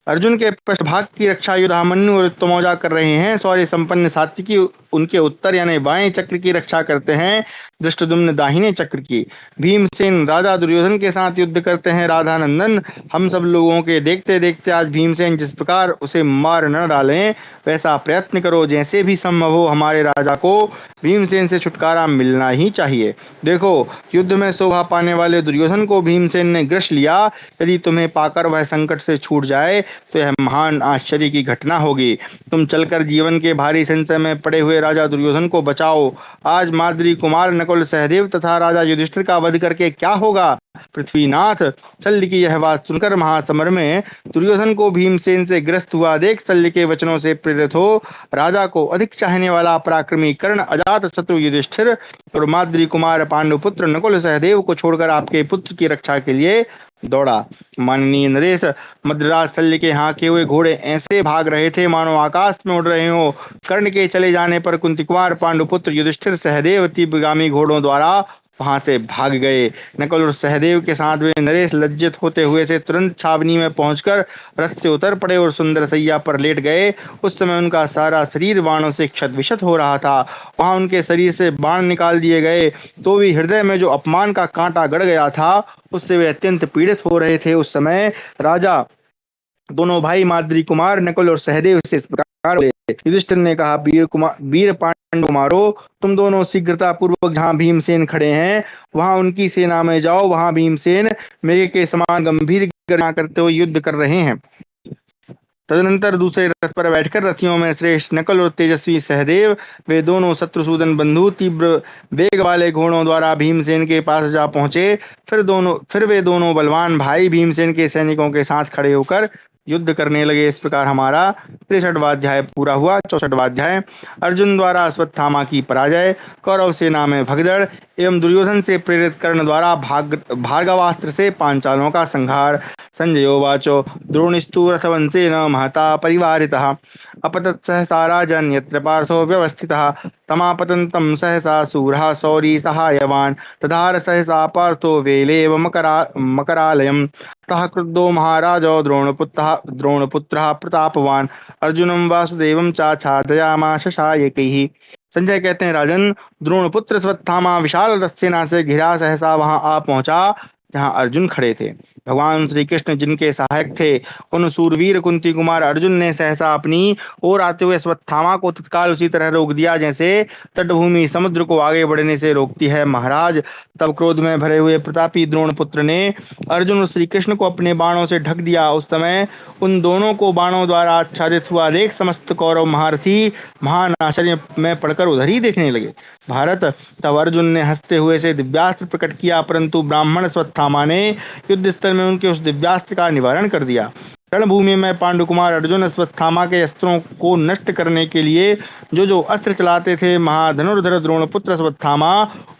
अर्जुन के पृष्ठभाग की रक्षा युधामन्यु और उत्तमौजा कर रहे हैं। शौर्य संपन्न सात्विकी उनके उत्तर यानी बाएं चक्र की रक्षा करते हैं, धृष्टद्युम्न दाहिने चक्र की। भीमसेन राजा दुर्योधन के साथ युद्ध करते हैं। राधानंदन, हम सब लोगों के देखते देखते आज भीमसेन जिस प्रकार उसे मार न डालें, वैसा प्रयत्न करो। जैसे भी संभव हो हमारे राजा को भीमसेन से छुटकारा मिलना ही चाहिए। देखो, युद्ध में शोभा पाने वाले दुर्योधन को भीमसेन ने ग्रस लिया। यदि तुम्हें पाकर वह संकट से छूट जाए तो यह महान आश्चर्य की घटना होगी। तुम चलकर जीवन के भारी संशय में पड़े हुए राजा दुर्योधन को बचाओ। आज माद्री कुमार नकुल सहदेव तथा राजा युधिष्ठिर का वध करके क्या होगा? पृथ्वीनाथ, शल्य की यह बात सुनकर महासमर में दुर्योधन को भीमसेन से ग्रस्त हुआ देख शल्य के वचनों से प्रेरित हो राजा को अधिक चाहने वाला पराक्रमी कर्ण अजात शत्रु युधिष्ठिर और माद्री कुमार पांडुपुत्र नकुल सहदेव को छोड़कर आपके पुत्र की रक्षा के लिए दौड़ा। माननीय नरेश, मद्रास शल्य के हाके हुए घोड़े ऐसे भाग रहे थे मानो आकाश में उड़ रहे हो। कर्ण के चले जाने पर कुंती कुमार पांडुपुत्र युधिष्ठिर सहदेव तीव्रगामी घोड़ों द्वारा वहां से भाग गए। नकुल और सहदेव के साथ वे नरेश लज्जित होते हुए से तुरंत छावनी में पहुंचकर रथ से उतर पड़े और सुंदर सैया पर लेट गए। उस समय उनका सारा शरीर बाणों से क्षत विक्षत हो रहा था। वहां उनके शरीर से बाण निकाल दिए गए तो भी हृदय में जो अपमान का कांटा गड़ गया था उससे वे अत्यंत पीड़ित हो रहे थे। उस समय राजा दोनों भाई माद्री कुमार नकुल और सहदेव से इस प्रकार बोले। युधिष्ठिर ने कहा, वीर पांडु मारो, तुम दोनों शीघ्रता पूर्वक जहां भीमसेन खड़े हैं वहां उनकी सेना में जाओ। वहां भीमसेन मेघ के समान गंभीर गर्जना करते हुए युद्ध कर रहे हैं। तदनंतर दूसरे रथ पर बैठकर रथियों में श्रेष्ठ नकुल और तेजस्वी सहदेव वे दोनों शत्रुसूदन बंधु तीव्र वेग वाले घोड़ों द्वारा भीमसेन के पास जा पहुंचे। फिर वे दोनों बलवान भाई भीमसेन के सैनिकों के साथ खड़े होकर युद्ध करने लगे। इस प्रकार हमारा 63वां अध्याय पूरा हुआ। 64वां अध्याय अर्जुन द्वारा अश्वत्थामा की पराजय, कौरव सेना में भगदड़ एवं दुर्योधन से प्रेरित कर्ण द्वारा भार्गवास्त्र से पांचालों का संहार। संजयोवाचो, द्रोणिस्तु रथवंशेन महता परिवारितः अपतत् सहसा राजन् यत्र पार्थो व्यवस्थितः तमापतन्तं सहसा शूरः शौरी सहायवान् तधार सहसा पार्थो वेलेव मकरालयम् ततः क्रुद्धो महाराजो द्रोणपुत्रः प्रतापवान् अर्जुनं वासुदेवं चाच्छादयामास सायकैः। संजय कहते हैं, राजन, द्रोणपुत्र अश्वत्थामा विशाल रथ सेना से घिरा सहसा वहां आ पहुंचा जहां अर्जुन खड़े थे। भगवान श्री कृष्ण जिनके सहायक थे उन सूरवीर कुंती कुमार अर्जुन ने सहसा अपनी ओर आते हुए अश्वत्थामा को तत्काल उसी तरह रोक दिया जैसे तटभूमि समुद्र को आगे बढ़ने से रोकती है। महाराज, तब क्रोध में भरे हुए प्रतापी द्रोणपुत्र ने अर्जुन और श्री कृष्ण को अपने बाणों से ढक दिया। उस समय उन दोनों को बाणों द्वारा आच्छादित हुआ देख समस्त कौरव महारथी महान आश्चर्य में पड़कर उधर ही देखने लगे। भारत, तब अर्जुन ने हंसते हुए से दिव्यास्त्र प्रकट किया, परंतु ब्राह्मण अश्वत्थामा ने युद्ध स्थल में उनके उस दिव्यास्त्र का निवारण कर दिया। रणभूमि में पांडुकुमार अर्जुन अश्वत्थामा के अस्त्रों को नष्ट करने के लिए जो जो अस्त्र चलाते थे, महाधनुर्धर द्रोणपुत्र अश्वत्थामा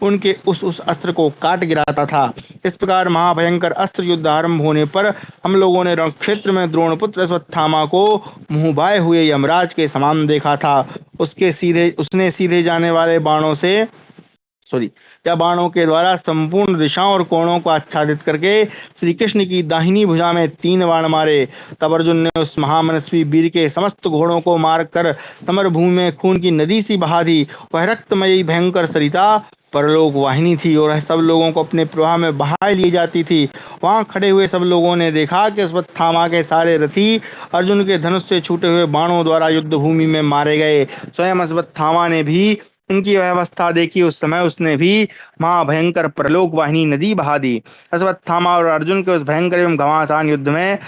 उनके उस अस्त्र को काट गिराता था। इस प्रकार महाभयंकर अस्त्र युद्ध आरंभ होने पर हम लोगों ने रणक्षेत्र में द्रोणपुत्र अश्वत्थामा को मुंह बाए हुए यमराज के समान देखा था। उसने सीधे जाने वाले बाणों से या बाणों के द्वारा संपूर्ण दिशाओं और कोणों को आच्छादित करके श्री कृष्ण की दाहिनी भुजा में 3 बाण मारे। तब अर्जुन ने उस महामनस्वी वीर के समस्त घोड़ों को मारकर समरभूमि में खून की नदी सी बहा दी। वह रक्तमयी भयंकर सरिता परलोक वाहिनी थी और सब लोगों को अपने प्रवाह में बहा ली जाती थी। वहां खड़े हुए सब लोगों ने देखा कि अश्वत्थामा के सारे रथी अर्जुन के धनुष से छूटे हुए बाणों द्वारा युद्ध भूमि में मारे गए। स्वयं अश्वत्थामा ने भी उनकी अवस्था देखी। उस समय उसने भी महाभयंकर प्रलोक वाहिनी नदी बहा दी। अश्वत्थामा और अर्जुन के उस भयंकर एवं घमासान युद्ध में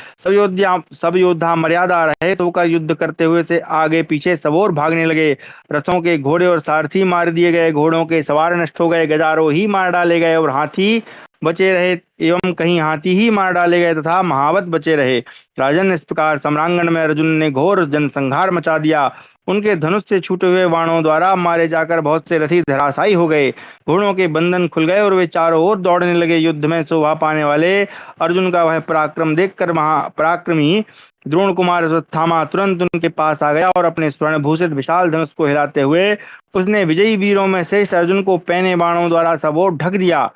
सब योद्धा मर्यादा रहित होकर युद्ध करते हुए से आगे पीछे सब ओर भागने लगे। रथों के घोड़े और सारथी मार दिए गए, घोड़ों के सवार नष्ट हो गए, गजारोही मार डाले गए और हाथी बचे रहे एवं कहीं हाथी ही मार डाले गए तथा महावत बचे रहे। राजन, इस प्रकार सम्रांगण में अर्जुन ने घोर जनसंहार मचा दिया। उनके धनुष से छूटे हुए बाणों द्वारा मारे जाकर बहुत से रथी धराशायी हो गए, घोड़ों के बंधन खुल गए और वे चारों ओर दौड़ने लगे। युद्ध में शोभा पाने वाले अर्जुन का वह पराक्रम देखकर महापराक्रमी द्रोण कुमार अश्वत्थामा तुरंत उनके पास आ गया और अपने स्वर्ण भूषित विशाल धनुष को हिलाते हुए उसने विजयी वीरों में श्रेष्ठ अर्जुन को पैने बाणों द्वारा सब ओर ढक दिया।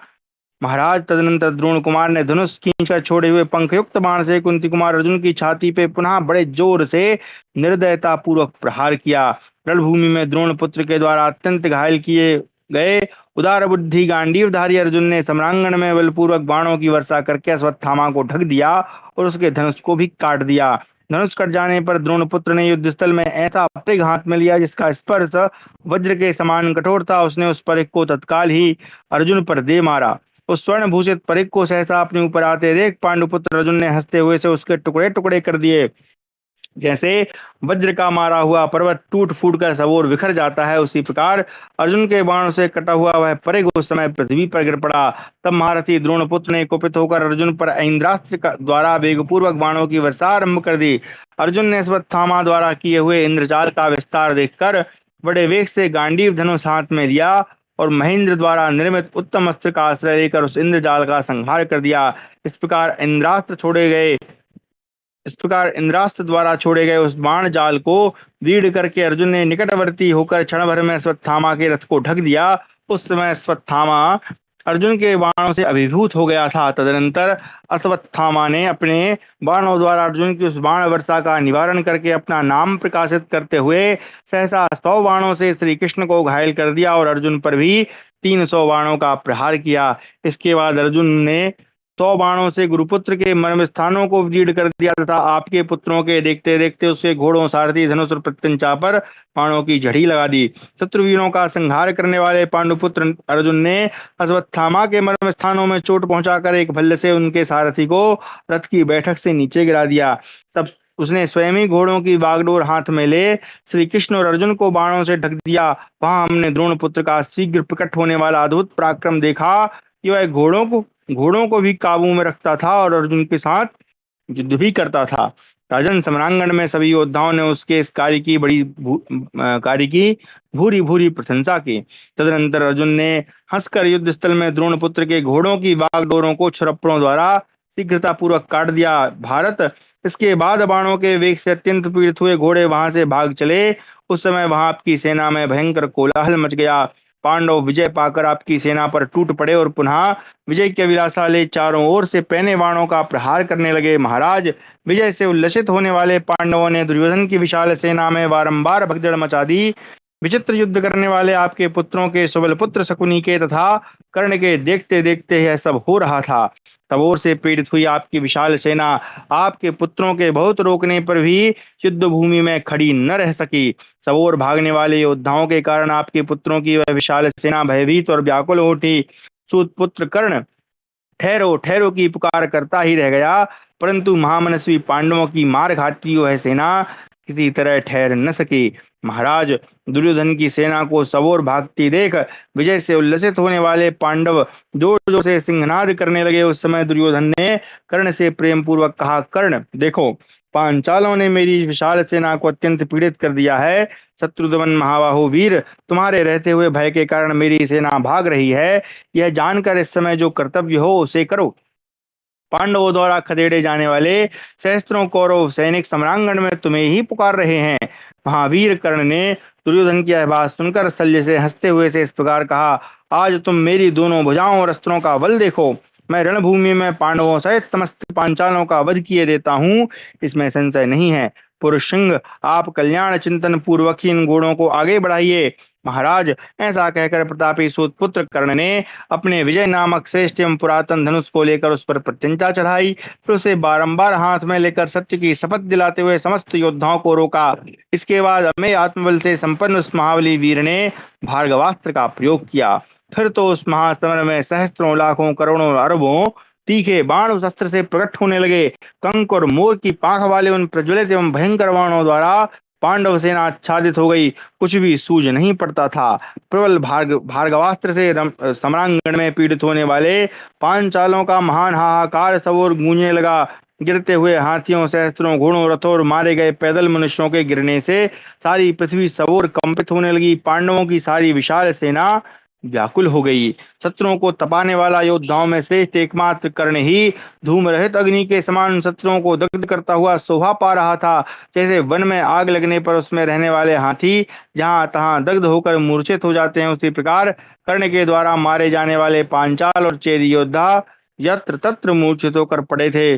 महाराज, तदनंतर द्रोण कुमार ने धनुष खींचकर छोड़े हुए पंखयुक्त बाण से कुंती कुमार अर्जुन की छाती पे पुनः बड़े जोर से निर्दयता पूर्वक प्रहार किया। रणभूमि में द्रोण पुत्र के द्वारा अत्यंत घायल किए गए उदार बुद्धि गांडीवधारी अर्जुन ने सम्रांगण में बलपूर्वक बाणों की वर्षा करके अश्वत्थामा को ढक दिया और उसके धनुष को भी काट दिया। धनुष कट जाने पर द्रोणपुत्र ने युद्ध स्थल में ऐसा परिघ हाथ में लिया जिसका स्पर्श वज्र के समान कठोर था। उसने उस परिघ को तत्काल ही अर्जुन पर दे मारा। उस स्वर्ण भूषित परिघ को सहसा अपने ऊपर आते देख पांडुपुत्र अर्जुन ने हंसते हुए से उसके टुकड़े टुकड़े कर दिए। जैसे वज्र का मारा हुआ पर्वत टूट फूट कर सब ओर बिखर जाता है, उसी प्रकार अर्जुन के बाणों से कटा हुआ वह परिघ उस समय पृथ्वी पर गिर पड़ा। तब महारथी द्रोणपुत्र ने कुपित होकर अर्जुन पर इंद्रास्त्र द्वारा वेगपूर्वक बाणों की वर्षा आरंभ कर दी। अर्जुन ने अश्वत्थामा द्वारा किए हुए इंद्रजाल का विस्तार देखकर बड़े वेग से गांडीव धनुष हाथ में लिया और महेंद्र द्वारा निर्मित उत्तम अस्त्र का आश्रय लेकर उस इंद्रजाल का संहार कर दिया। इस प्रकार इंद्रास्त्र द्वारा छोड़े गए उस बाण जाल को दृढ़ करके अर्जुन ने निकटवर्ती होकर क्षण भर में अश्वत्थामा के रथ को ढक दिया। उस समय अश्वत्थामा अर्जुन के बाणों से अभिभूत हो गया था। तदनंतर अश्वत्थामा ने अपने बाणों द्वारा अर्जुन की उस बाण वर्षा का निवारण करके अपना नाम प्रकाशित करते हुए सहसा 100 बाणों से श्री कृष्ण को घायल कर दिया और अर्जुन पर भी 300 बाणों का प्रहार किया। इसके बाद अर्जुन ने 100 बाणों से गुरुपुत्र के मर्म स्थानों को दृढ़ कर दिया तथा आपके पुत्रों के देखते देखते उसके घोड़ों, सारथी, धनुष और प्रत्यंचा पर बाणों की झड़ी लगा दी। शत्रुवीरों का संहार करने वाले पांडुपुत्र अर्जुन ने अश्वत्थामा के मर्म स्थानों में चोट पहुंचाकर एक भल्ले से उनके सारथी को रथ की बैठक से नीचे गिरा दिया। तब उसने स्वयं ही घोड़ों की बागडोर हाथ में ले श्री कृष्ण और अर्जुन को बाणों से ढक दिया। वहां हमने द्रोण पुत्र का शीघ्र प्रकट होने वाला अद्भुत पराक्रम देखा कि वह घोड़ों को भी काबू में रखता था और अर्जुन के साथ युद्ध भी करता था। राजन, सम्रांगण में सभी योद्धाओं ने उसके इस कार्य की भूरी भूरी प्रशंसा की। तदनंतर अर्जुन ने हंसकर युद्ध स्थल में द्रोण पुत्र के घोड़ों की बागडोरों को छुरप्परों द्वारा शीघ्रता पूर्वक काट दिया। भारत, इसके बाद बाणों के वेग से अत्यंत पीड़ित हुए घोड़े वहां से भाग चले। उस समय वहां आपकी सेना में भयंकर कोलाहल मच गया। पांडव विजय पाकर आपकी सेना पर टूट पड़े और पुनः विजय की अभिलाषा ले चारों ओर से पैने बाणों का प्रहार करने लगे। महाराज, विजय से उल्लसित होने वाले पांडवों ने दुर्योधन की विशाल सेना में बारंबार भगदड़ मचा दी। विचित्र युद्ध करने वाले आपके पुत्रों के सुबल पुत्र शकुनी के तथा कर्ण के देखते देखते यह सब हो रहा था। तब ओर से पीड़ित हुई आपकी विशाल सेना आपके पुत्रों के बहुत रोकने पर भी युद्ध भूमि में खड़ी न रह सकी। सब ओर भागने वाले योद्धाओं के कारण आपके पुत्रों की वह विशाल सेना भयभीत और व्याकुल हो उठी। सूत पुत्र कर्ण ठहरो ठहरो की पुकार करता ही रह गया, परंतु महामनस्वी पांडवों की मार खाती वह सेना किसी तरह ठहर न सकी। महाराज, दुर्योधन की सेना को सबोर भागती देख विजय से उल्लसित होने वाले पांडव जोर जोर से सिंहनाद करने लगे। उस समय दुर्योधन ने कर्ण से प्रेम पूर्वक कहा, कर्ण देखो, पांचालों ने मेरी विशाल सेना को अत्यंत पीड़ित कर दिया है। शत्रुघ्न महाबाहु वीर, तुम्हारे रहते हुए भय के कारण मेरी सेना भाग रही है। यह जानकर इस समय जो कर्तव्य हो उसे करो। पांडवों द्वारा खदेड़े जाने वाले सहस्त्रों कौरव सैनिक सम्रांगण में तुम्हें ही पुकार रहे हैं। महावीर कर्ण ने दुर्योधन की यह बात सुनकर शल्य से हंसते हुए से इस प्रकार कहा, आज तुम मेरी दोनों भुजाओं और अस्त्रों का बल देखो। मैं रणभूमि में पांडवों सहित समस्त पांचालों का वध किए देता हूँ, इसमें संशय नहीं है। पुरुष सिंह, आप कल्याण चिंतन पूर्वक ही इन घोड़ों को आगे बढ़ाइए। महाराज, ऐसा कहकर प्रतापी सूत पुत्र कर्ण ने अपने विजय नामक श्रेष्ठ एवं पुरातन धनुष को लेकर उस पर प्रत्यंचा चढ़ाई। फिर उसे बारंबार हाथ में लेकर सत्य की शपथ दिलाते हुए समस्त योद्धाओं को रोका। इसके बाद अमेय आत्मबल से संपन्न उस महाबली वीर ने भार्गवास्त्र का प्रयोग किया। फिर तो उस महासमर में सहस्त्रों लाखों करोड़ों अरबों तीखे बाण उस अस्त्र से प्रकट होने लगे। कंक और मोर की पाख वाले उन प्रज्वलित एवं भयंकर बाणों द्वारा पांडव सेना आच्छादित हो गई। कुछ भी सूझ नहीं पड़ता था। प्रबल भार्गवास्त्र से सम्रांगण में पीड़ित होने वाले पांचालों का महान हाहाकार सब ओर गूंजने लगा। गिरते हुए हाथियों, सहस्त्रों घोड़ों, रथों और मारे गए पैदल मनुष्यों के गिरने से सारी पृथ्वी सब ओर कंपित होने लगी। पांडवों की सारी विशाल सेना व्याकुल हो गई। शत्रुओं को तपाने वाला योद्धाओं में श्रेष्ठ एकमात्र कर्ण ही धूम रहित अग्नि के समान शत्रुओं को दग्ध करता हुआ शोभा पा रहा था। जैसे वन में आग लगने पर उसमें रहने वाले हाथी जहां तहां दग्ध होकर मूर्छित हो जाते हैं, उसी प्रकार कर्ण के द्वारा मारे जाने वाले पांचाल और चेदी योद्धा यत्र तत्र मूर्छित होकर पड़े थे।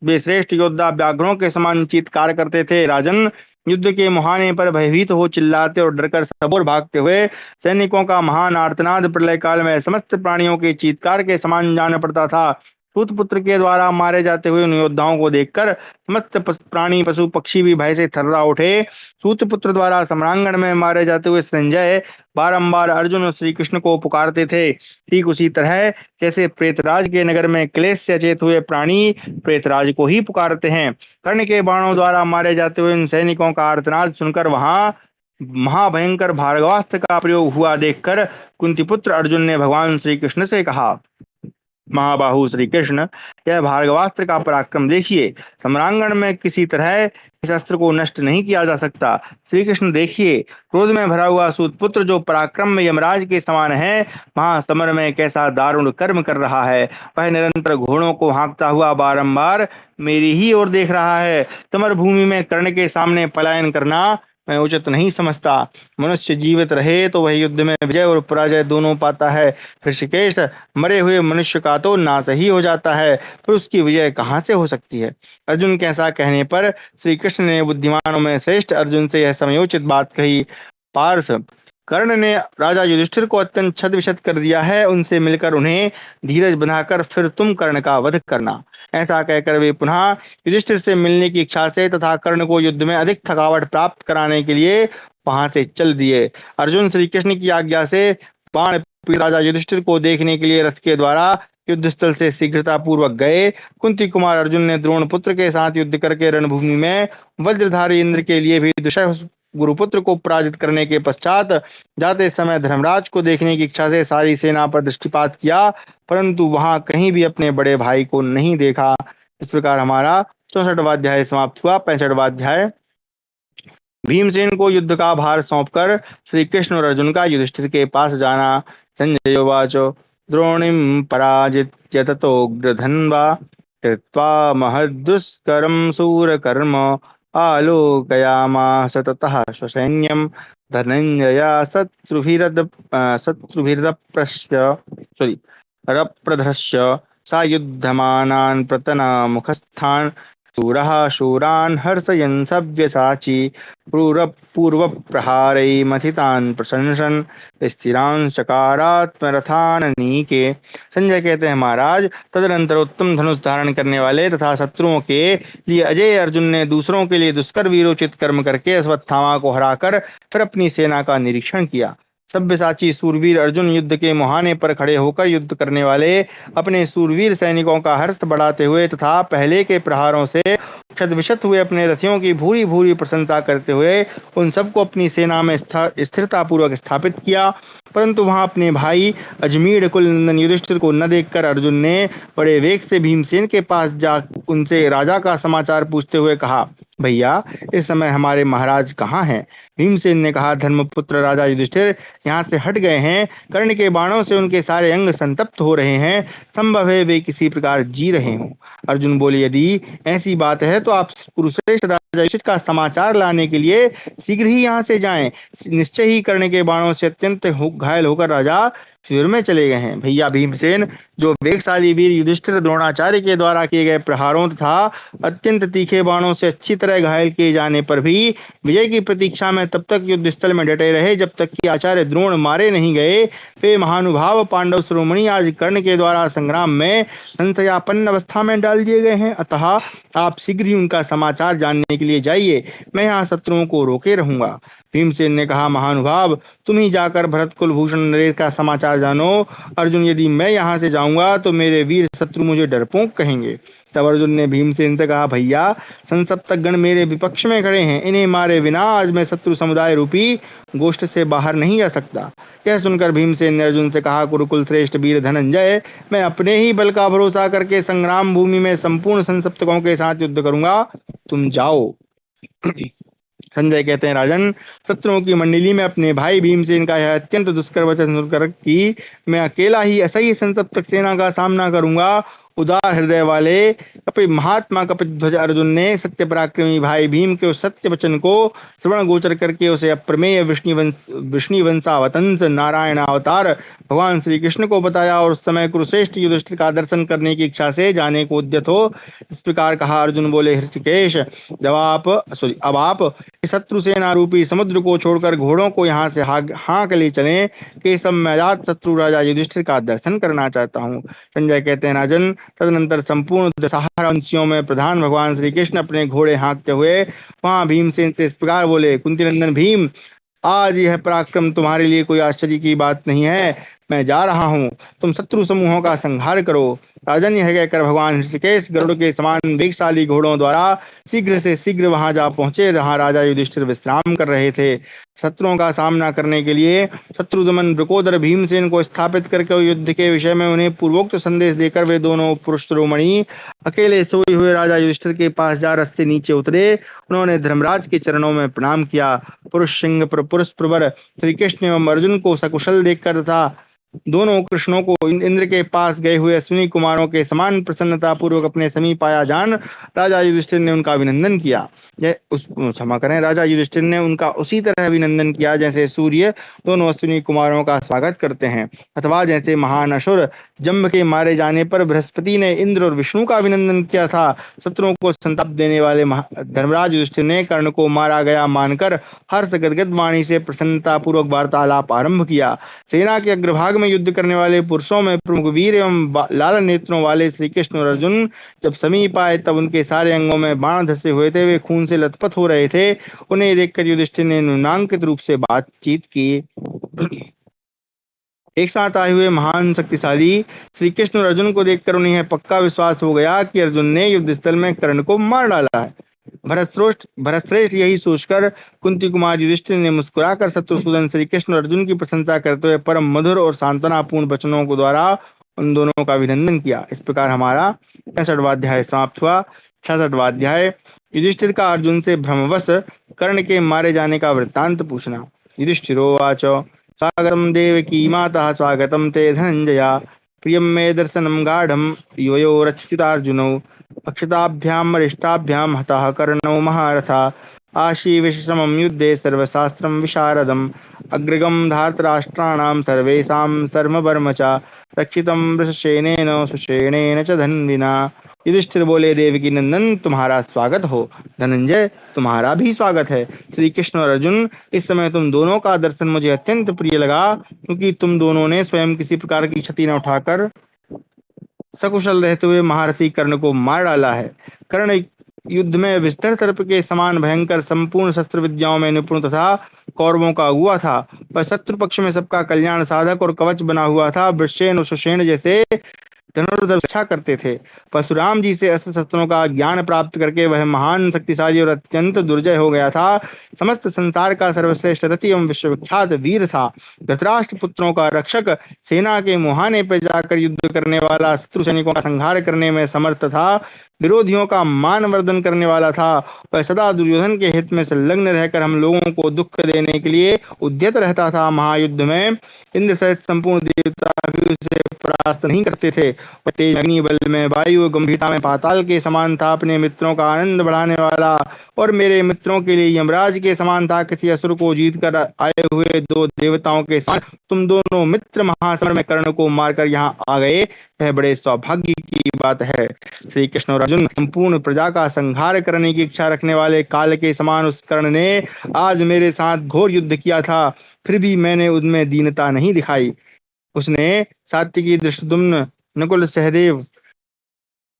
वे श्रेष्ठ योद्धा व्याघ्रों के समान चीत्कार करते थे। राजन, युद्ध के मुहाने पर भयभीत हो चिल्लाते और डरकर सबोर भागते हुए सैनिकों का महान आर्तनाद प्रलय काल में समस्त प्राणियों के चीत्कार के समान जान पड़ता था। सूत पुत्र के द्वारा मारे जाते हुए उन योद्धाओं को देखकर समस्त प्राणी पशु पक्षी भी भय से थर्रा उठे। सूत पुत्र द्वारा सम्रांगण में मारे जाते हुए संजय बारंबार अर्जुन और श्री कृष्ण को पुकारते थे। ठीक उसी तरह जैसे प्रेतराज के नगर में क्लेश से अचेत हुए प्राणी प्रेतराज को ही पुकारते हैं। कर्ण के बाणों द्वारा मारे जाते हुए उन सैनिकों का आर्तनाद सुनकर वहां महाभयंकर भार्गवास्त्र का प्रयोग हुआ देखकर कुंती पुत्र अर्जुन ने भगवान श्री कृष्ण से कहा, महाबाहु श्री कृष्ण, यह भार्गवास्त्र का पराक्रम देखिए। सम्रांगण में किसी तरह इस अस्त्र को नष्ट नहीं किया जा सकता। श्री कृष्ण देखिए, क्रोध में भरा हुआ सूतपुत्र जो पराक्रम में यमराज के समान है, महासमर में कैसा दारुण कर्म कर रहा है। वह निरंतर घोड़ों को हाँकता हुआ बारंबार मेरी ही ओर देख रहा है। समर भूमि में कर्ण के सामने पलायन करना मैं उचित नहीं समझता। मनुष्य जीवित रहे तो वह युद्ध में विजय और पराजय दोनों पाता है। ऋषिकेश, मरे हुए मनुष्य का तो नाश ही हो जाता है, फिर उसकी विजय कहाँ से हो सकती है। अर्जुन के ऐसा कहने पर श्री कृष्ण ने बुद्धिमानों में श्रेष्ठ अर्जुन से यह समयोचित बात कही, पार्थ, कर्ण ने राजा युधिष्ठिर को अत्यंत छद विछद कर दिया है। उनसे मिलकर उन्हें धीरज बनाकर फिर तुम कर्ण का वध करना। ऐसा कहकर वे पुनः युधिष्ठिर से मिलने की इच्छा से तथा कर्ण को युद्ध में अधिक थकावट प्राप्त कराने के लिए वहां से चल दिए। अर्जुन श्री कृष्ण की आज्ञा से बाण राजा युधिष्ठिर को देखने के लिए रथ के द्वारा युद्ध स्थल से शीघ्रता पूर्वक गए। कुंती कुमार अर्जुन ने द्रोण पुत्र के साथ युद्ध करके रणभूमि में वज्रधारी इंद्र के लिए भी दुष्य गुरुपुत्र को पराजित करने के पश्चात जाते समय धर्मराज को देखने की इच्छा से सारी सेना पर दृष्टिपात किया, परंतु वहां कहीं भी अपने बड़े भाई को नहीं देखा। इस प्रकार हमारा 64वां अध्याय समाप्त हुआ। 65वां अध्याय, भीमसेन को युद्ध का भार सौंपकर श्री कृष्ण और अर्जुन का युधिष्ठिर के पास जाना। संजय उवाच, द्रोणिं पराजित्य ततोग्रधन्वा कृत्वा महद्दुष्करं शूरकर्म आलोकयामास ततः स्वसैन्यं धनंजया रप्रधस्य सा युद्धमानान् प्रतनामुखस्थान् शूरः शूरान् हर्षयन् सव्यसाची पूर्वप्रहारै मथितान् प्रशंसन स्थिरान् चकारात्मरथाननीके। संजय कहते हैं, महाराज, तदनंतर उत्तम धनुष धारण करने वाले तथा शत्रुओं के लिए अजय अर्जुन ने दूसरों के लिए दुष्कर वीरोचित कर्म करके अश्वत्थामा को हराकर फिर अपनी सेना का निरीक्षण किया। सव्यसाची सूरवीर अर्जुन युद्ध के मुहाने पर खड़े होकर युद्ध करने वाले अपने सूरवीर सैनिकों का हर्ष बढ़ाते हुए तथा पहले के प्रहारों से क्षतविक्षत हुए अपने रथियों की भूरी भूरी प्रशंसा करते हुए उन सबको अपनी सेना में स्थिरता पूर्वक स्थापित किया। परंतु वहां अपने भाई अजमीर कुल नंदन युधिष्ठिर को न देखकर अर्जुन ने बड़े वेग से भीमसेन के पास जा उनसे राजा का समाचार पूछते हुए कहा, भैया इस समय हमारे महाराज कहाँ हैं? भीमसेन ने कहा, धर्मपुत्र राजा युधिष्ठिर यहाँ से हट गए हैं। कर्ण के बाणों से उनके सारे अंग संतप्त हो रहे हैं। संभव है वे किसी प्रकार जी रहे हों। अर्जुन बोले, यदि ऐसी बात है तो आप कुरुश्रेष्ठ राजा युधिष्ठिर का समाचार लाने के लिए शीघ्र ही यहाँ से जाएं। निश्चय ही कर्ण के बाणों से अत्यंत घायल होकर राजा शिविर में चले गए हैं। भैया भीमसेन, जो वेगशाली वीर युधिष्ठिर द्रोणाचार्य के द्वारा किए गए प्रहारों तथा अत्यंत तीखे बाणों से अच्छी तरह घायल किए जाने पर भी विजय की प्रतीक्षा में तब तक युद्ध स्थल में डटे रहे जब तक कि आचार्य द्रोण मारे नहीं गए। वे महानुभाव पांडव शिरोमणि आज कर्ण के द्वारा संग्राम में संशयापन्न अवस्था में डाल दिए गए हैं। अतः आप शीघ्र ही उनका समाचार जानने के लिए जाइए। मैं यहाँ शत्रुओं को रोके रहूंगा। भीमसेन ने कहा, महानुभाव, तुम ही जाकर भरत कुलभूषण नरेश का समाचार जानो। अर्जुन, यदि मैं यहाँ से जाऊंगा तो मेरे वीर शत्रु मुझे डरपोक कहेंगे। तब अर्जुन ने भीमसेन से कहा, भैया संसप्तक गण मेरे विपक्ष में खड़े हैं। इन्हें मारे बिना आज मैं शत्रु समुदाय रूपी गोष्ठ से बाहर नहीं जा सकता। यह सुनकर भीमसेन ने अर्जुन से कहा, कुरुकुल श्रेष्ठ वीर धनंजय, मैं अपने ही बल का भरोसा करके संग्राम भूमि में संपूर्ण संसप्तकों के साथ युद्ध करूंगा। तुम जाओ। संजय कहते हैं, राजन, शत्रुओं की मंडली में अपने भाई भीमसेन का यह अत्यंत दुष्कर वचन सुनकर कि मैं अकेला ही असह्य संसप्तक सेना का सामना करूंगा, उदार हृदय वाले महात्मा कपिध्वज अर्जुन ने सत्य पराक्रमी भाई भीम के उस सत्य वचन को श्रवण गोचर करके उसे अप्रमेय विष्णुवंशावतंस नारायण अवतार भगवान श्री कृष्ण को बताया और उस समय कुरुश्रेष्ठ युधिष्ठिर का दर्शन करने की इच्छा से जाने को उद्यत हो इस प्रकार कहा। अर्जुन बोले, हृषिकेश, अब आप शत्रु सेना रूपी समुद्र को छोड़कर घोड़ों को यहाँ से हाँक ले चलें कि सब मैं अजात शत्रु राजा युधिष्ठिर का दर्शन करना चाहता हूँ। संजय कहते हैं, राजन, तदनंतर संपूर्ण दशहरा वंशियों में प्रधान भगवान श्री कृष्ण अपने घोड़े हाँकते हुए वहां भीमसेन से इस प्रकार बोले, कुंती नंदन भीम, आज यह पराक्रम तुम्हारे लिए कोई आश्चर्य की बात नहीं है। मैं जा रहा हूँ, तुम शत्रु समूहों का संहार करो। राजन, यह कहकर भगवान ऋषिकेश गरुड़ के समान वेगशाली घोड़ों द्वारा शीघ्र से शीघ्र वहां जा पहुंचे जहां राजा युधिष्ठिर विश्राम कर रहे थे। शत्रुओं का सामना करने के लिए शत्रुदमन वृकोदर भीमसेन को स्थापित करके युद्ध के विषय में उन्हें पूर्वोक्त संदेश देकर वे दोनों पुरुष शिरोमणि अकेले सोए हुए राजा युधिष्ठिर के पास जा रथ से नीचे उतरे। उन्होंने धर्मराज के चरणों में प्रणाम किया। पुरुष सिंह पुरुष प्रवर श्री कृष्ण एवं अर्जुन को सकुशल देखकर तथा दोनों कृष्णों को इंद्र के पास गए हुए अश्विनी कुमारों के समान प्रसन्नता पूर्वक अपने समीप आया जान राजा युधिष्ठिर ने उनका अभिनंदन किया। क्षमा करें, राजा युधिष्ठिर ने उनका उसी तरह अभिनंदन किया जैसे सूर्य दोनों अश्विनी कुमारों का स्वागत करते हैं, अथवा जैसे महान असुर जम्ब के मारे जाने पर बृहस्पति ने इंद्र और विष्णु का अभिनंदन किया था। शत्रुओं को संताप देने वाले धर्मराज युधिष्ठिर ने कर्ण को मारा गया मानकर हर्ष गदगद वाणी से प्रसन्नता पूर्वक वार्तालाप आरंभ किया। सेना के अग्रभाग में युद्ध करने वाले पुरुषों में प्रमुख वीर एवं लाल नेत्रों वाले श्री कृष्ण और अर्जुन जब समीप आए तब उनके सारे अंगों में बाण धसे हुए थे, वे खून से लथपथ हो रहे थे। उन्हें देखकर युधिष्ठिर ने न्यूनांकित रूप से बातचीत की। एक साथ आए हुए महान शक्तिशाली श्री कृष्ण और अर्जुन को देखकर उन्हें यह पक्का विश्वास हो गया कि अर्जुन ने युद्ध स्थल में कर्ण को मार डाला है। भरतश्रेष्ठ यही सोचकर कुंती कुमार युधिष्ठिर ने मुस्कुराकर शत्रुसूदन श्री कृष्ण और अर्जुन की प्रशंसा करते हुए परम मधुर और सांत्वनापूर्ण वचनों को द्वारा उन दोनों का अभिनंदन किया। इस प्रकार हमारा 65वां अध्याय समाप्त हुआ। 66वां अध्याय, युधिष्ठिर का अर्जुन से भ्रमवश कर्ण के मारे जाने का वृत्तांत पूछना। युधिष्ठिरोवाच, स्वागतम देवकी माता, स्वागतम ते धनंजया, प्रियम मे दर्शनम गाढ़म योयोरच्युतार्जुनौ, अक्षताभ्याम वरिष्ठाभ्याम हतः कर्णौ महारथा, आशीविषमं युद्धे सर्वशास्त्रं विशारदम्, अग्रगं धार्तराष्ट्राणां सर्वेषां सर्मवर्म च, रक्षितं वृषसेनेन सुषेणेन च धन्विना। युधिष्ठिर बोले, देवकी नंदन, तुम्हारा स्वागत हो। धनंजय, तुम्हारा भी स्वागत है। श्री कृष्ण और अर्जुन, इस समय तुम दोनों का दर्शन मुझे अत्यंत प्रिय लगा क्योंकि तुम दोनों ने स्वयं किसी प्रकार की क्षति न उठाकर सकुशल रहते हुए महारथी कर्ण को मार डाला है। कर्ण युद्ध में विस्तर सर्प के समान भयंकर, संपूर्ण शस्त्र विद्याओं में निपुण तथा कौरवों का अगुआ था। वह शत्रु पक्ष में सबका कल्याण साधक और कवच बना हुआ था। वृषसेन और सुषेण जैसे धनुर्धर अच्छा करते थे। परशुराम जी से अस्त्र शस्त्रों का ज्ञान प्राप्त करके वह महान शक्तिशाली और अत्यंत दुर्जय हो गया था। समस्त संसार का सर्वश्रेष्ठ रथी एवं विश्वविख्यात वीर था। धृतराष्ट्र पुत्रों का रक्षक, सेना के मुहाने पर जाकर युद्ध करने वाला, शत्रु सैनिकों का संहार करने में समर्थ था, विरोधियों का मान वर्धन करने वाला था। वह सदा दुर्योधन के हित में संलग्न रहकर हम लोगों को दुख देने के लिए उद्यत रहता था। महायुद्ध में इंद्र सहित संपूर्ण देवता भी उसे परास्त नहीं करते थे। वह तेज अग्नि, बल में वायु, गंभीरता में पाताल के समान था। अपने मित्रों का आनंद बढ़ाने वाला और मेरे मित्रों के लिए यमराज के समान था। किसी असुर को जीत कर आए हुए दो देवताओं के साथ तुम दोनों मित्र महासमर में कर्ण को मारकर यहाँ आ गए, यह बड़े सौभाग्य की बात है। श्री कृष्ण और अर्जुन, संपूर्ण प्रजा का संहार करने की इच्छा रखने वाले काल के समान उस कर्ण ने आज मेरे साथ घोर युद्ध किया था, फिर भी मैंने उनमें दीनता नहीं दिखाई। उसने सात्विकी, धृष्टद्युम्न, नकुल, सहदेव,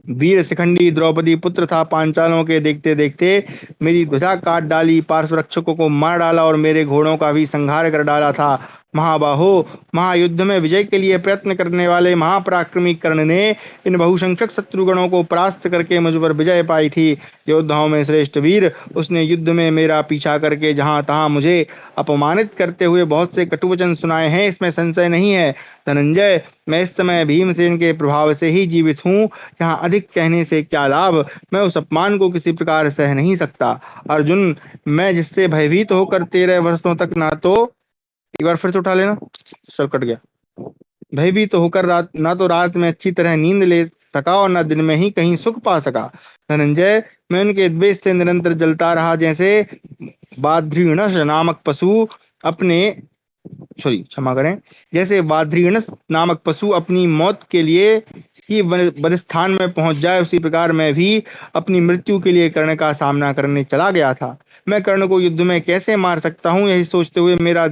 वीर शिखंडी, द्रौपदी पुत्र था। पांचालों के देखते देखते मेरी ध्वजा काट डाली, पार्श्व रक्षकों को मार डाला और मेरे घोड़ों का भी संहार कर डाला था। महाबाहो, महायुद्ध में विजय के लिए प्रयत्न करने वाले महापराक्रमी कर्ण ने इन बहुसंख्यक शत्रुगणों को परास्त करके मुझ पर विजय पाई थी। योद्धाओं में श्रेष्ठ वीर, उसने युद्ध में मेरा पीछा करके जहां तहां मुझे अपमानित करते हुए बहुत से कटुवचन सुनाए हैं, इसमें संशय नहीं है। धनंजय, मैं इस समय भीमसेन के प्रभाव से ही जीवित हूँ, यहाँ अधिक कहने से क्या लाभ। मैं उस अपमान को किसी प्रकार सह नहीं सकता। अर्जुन, मैं जिससे भयभीत होकर 13 वर्षों तक ना तो, एक बार फिर से उठा लेना, चल कट गया। भयभीत होकर रात ना तो रात में अच्छी तरह नींद ले सका और न दिन में ही कहीं सुख पा सका। धनंजय, मैं उनके द्वेष से निरंतर जलता रहा, जैसे बाधृणस नामक पशु अपने क्षमा करें, जैसे बाधृणस नामक पशु अपनी मौत के लिए ही वधस्थान में पहुंच जाए, उसी प्रकार मैं भी अपनी मृत्यु के लिए कर्ण का सामना करने चला गया था। मैं कर्ण को युद्ध में कैसे मार सकता हूँ, यही सोचते हुए मेरा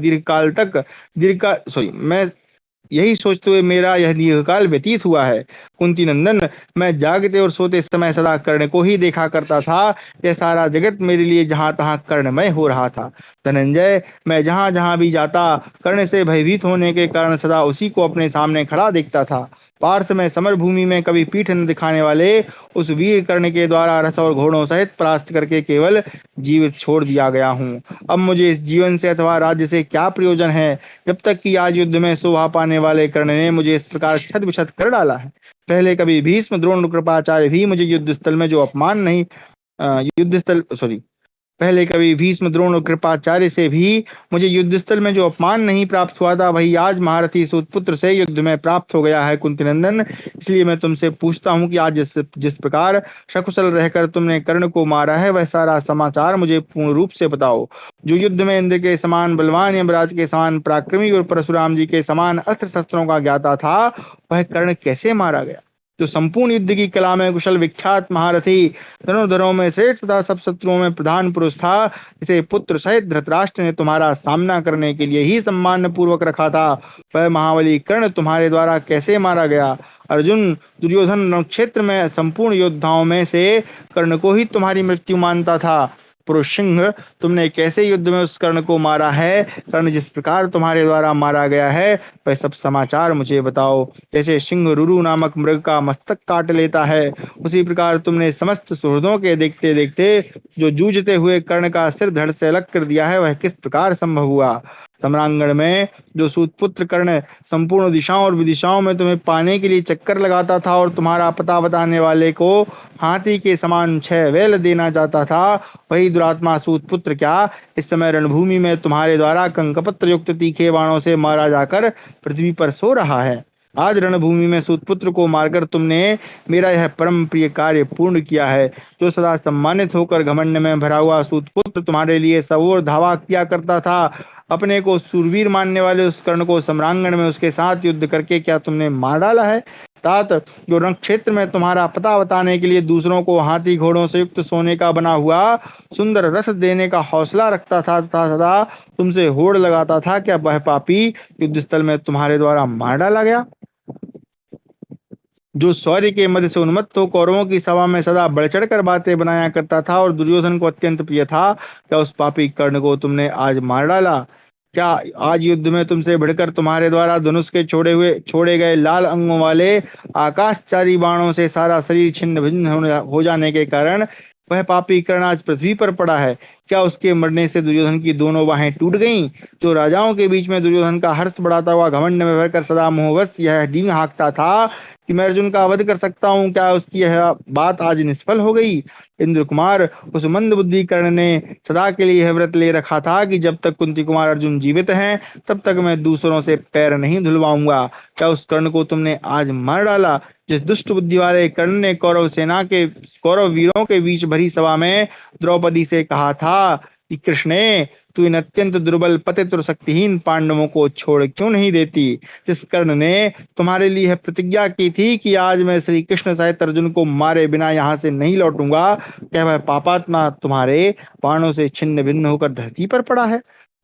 यह दीर्घकाल व्यतीत हुआ है। कुंती नंदन, मैं जागते और सोते समय सदा कर्ण को ही देखा करता था। यह सारा जगत मेरे लिए जहां तहां कर्णमय हो रहा था। धनंजय, मैं जहां जहां भी जाता, कर्ण से भयभीत होने के कारण सदा उसी को अपने सामने खड़ा देखता था। पार्थ में समर भूमि में कभी पीठ न दिखाने वाले उस वीर कर्ण के द्वारा रथ और घोड़ों सहित परास्त करके केवल जीवित छोड़ दिया गया हूँ। अब मुझे इस जीवन से अथवा राज्य से क्या प्रयोजन है, जब तक कि आज युद्ध में शोभा पाने वाले कर्ण ने मुझे इस प्रकार छद विछद कर डाला है। पहले कभी भीष्म, द्रोण, कृपाचार्य भी मुझे युद्ध स्थल में जो अपमान नहीं युद्ध स्थल सॉरी पहले कभी भीष्म, द्रोण और कृपाचार्य से भी मुझे युद्ध स्थल में जो अपमान नहीं प्राप्त हुआ था, वही आज महारथी सूतपुत्र से युद्ध में प्राप्त हो गया है। कुंतीनंदन, इसलिए मैं तुमसे पूछता हूँ कि आज जिस जिस प्रकार सकुशल रहकर तुमने कर्ण को मारा है, वह सारा समाचार मुझे पूर्ण रूप से बताओ। जो युद्ध में इंद्र के समान बलवान, यमराज के समान पराक्रमी और परशुराम जी के समान अस्त्र शस्त्रों का ज्ञाता था, वह कर्ण कैसे मारा गया। जो संपूर्ण युद्ध की कला में कुशल विख्यात महारथी, धनुर्धरों में श्रेष्ठ तथा सब शत्रुओं में प्रधान पुरुष था, जिसे पुत्र सहित धृतराष्ट्र ने तुम्हारा सामना करने के लिए ही सम्मान पूर्वक रखा था, वह महाबली कर्ण तुम्हारे द्वारा कैसे मारा गया। अर्जुन, दुर्योधन रणक्षेत्र में संपूर्ण योद्धाओं में से कर्ण को ही तुम्हारी मृत्यु मानता था। पुरुष सिंह, तुमने कैसे युद्ध में उस कर्ण को मारा है। कर्ण जिस प्रकार तुम्हारे द्वारा मारा गया है, वह सब समाचार मुझे बताओ। जैसे सिंह रुरु नामक मृग का मस्तक काट लेता है, उसी प्रकार तुमने समस्त सुहृदों के देखते देखते जो जूझते हुए कर्ण का सिर धड़ से अलग कर दिया है, वह किस प्रकार संभव हुआ। सम्रांगण में जो सूतपुत्र कर्ण संपूर्ण दिशाओं और विदिशाओं में तुम्हें पाने के लिए चक्कर लगाता था और तुम्हारा पता बताने वाले को हाथी के समान 6 बैल देना चाहता था, वही दुरात्मा सूतपुत्र क्या इस समय रणभूमि में तुम्हारे द्वारा कंकपत्र युक्त तीखे बाणों से मारा जाकर पृथ्वी पर सो रहा है। आज रणभूमि में सूतपुत्र को मारकर तुमने मेरा यह परम प्रिय कार्य पूर्ण किया है। जो सदा सम्मानित होकर घमंड में भरा हुआ सूतपुत्र तुम्हारे लिए सब ओर धावा किया करता था, अपने को सूरवीर मानने वाले उस कर्ण को सम्रांगण में उसके साथ युद्ध करके क्या तुमने मार डाला है। तात, जो रण क्षेत्र में तुम्हारा पता बताने के लिए दूसरों को हाथी घोड़ों से युक्त सोने का बना हुआ सुंदर रथ देने का हौसला रखता था तथा सदा तुमसे होड़ लगाता था, क्या वह पापी युद्ध स्थल में तुम्हारे द्वारा मार डाला गया। जो शौर्य के मध्य से उन्मत्त हो कौरवों की सभा में सदा बढ़ चढ़ कर बातें बनाया करता था और दुर्योधन को अत्यंत प्रिय था, क्या उस पापी कर्ण को तुमने आज मार डाला। क्या आज युद्ध में तुमसे बढ़कर तुम्हारे द्वारा धनुष के छोड़े गए लाल अंगों वाले आकाशचारी बाणों से सारा शरीर छिन्न भिन्न हो जाने के कारण वह पापी कर्ण आज पृथ्वी पर पड़ा है? क्या उसके मरने से दुर्योधन की दोनों बाहें टूट गईं? जो राजाओं के बीच में दुर्योधन का हर्ष बढ़ाता हुआ घमंड में भरकर सदा मोहवश यह डींग हाँकता था कि मैं अर्जुन का वध कर सकता हूँ, क्या उसकी यह बात आज निष्फल हो गई? इंद्र कुमार, उस मंद बुद्धि कर्ण ने सदा के लिए यह व्रत ले रखा था कि जब तक कुंती कुमार अर्जुन जीवित हैं तब तक मैं दूसरों से पैर नहीं धुलवाऊंगा। क्या उस कर्ण को तुमने आज मार डाला? जिस दुष्ट बुद्धि वाले कर्ण ने कौरव वीरों के बीच भरी सभा में द्रौपदी से कहा था कि कृष्णे, तू इन अत्यंत दुर्बल पतित और शक्तिहीन पांडवों को छोड़ क्यों नहीं देती? जिस कर्ण ने तुम्हारे लिए प्रतिज्ञा की थी कि आज मैं श्री कृष्ण सहित अर्जुन को मारे बिना यहाँ से नहीं लौटूंगा, क्या वह पापात्मा तुम्हारे बाणों से छिन्न भिन्न होकर धरती पर पड़ा है?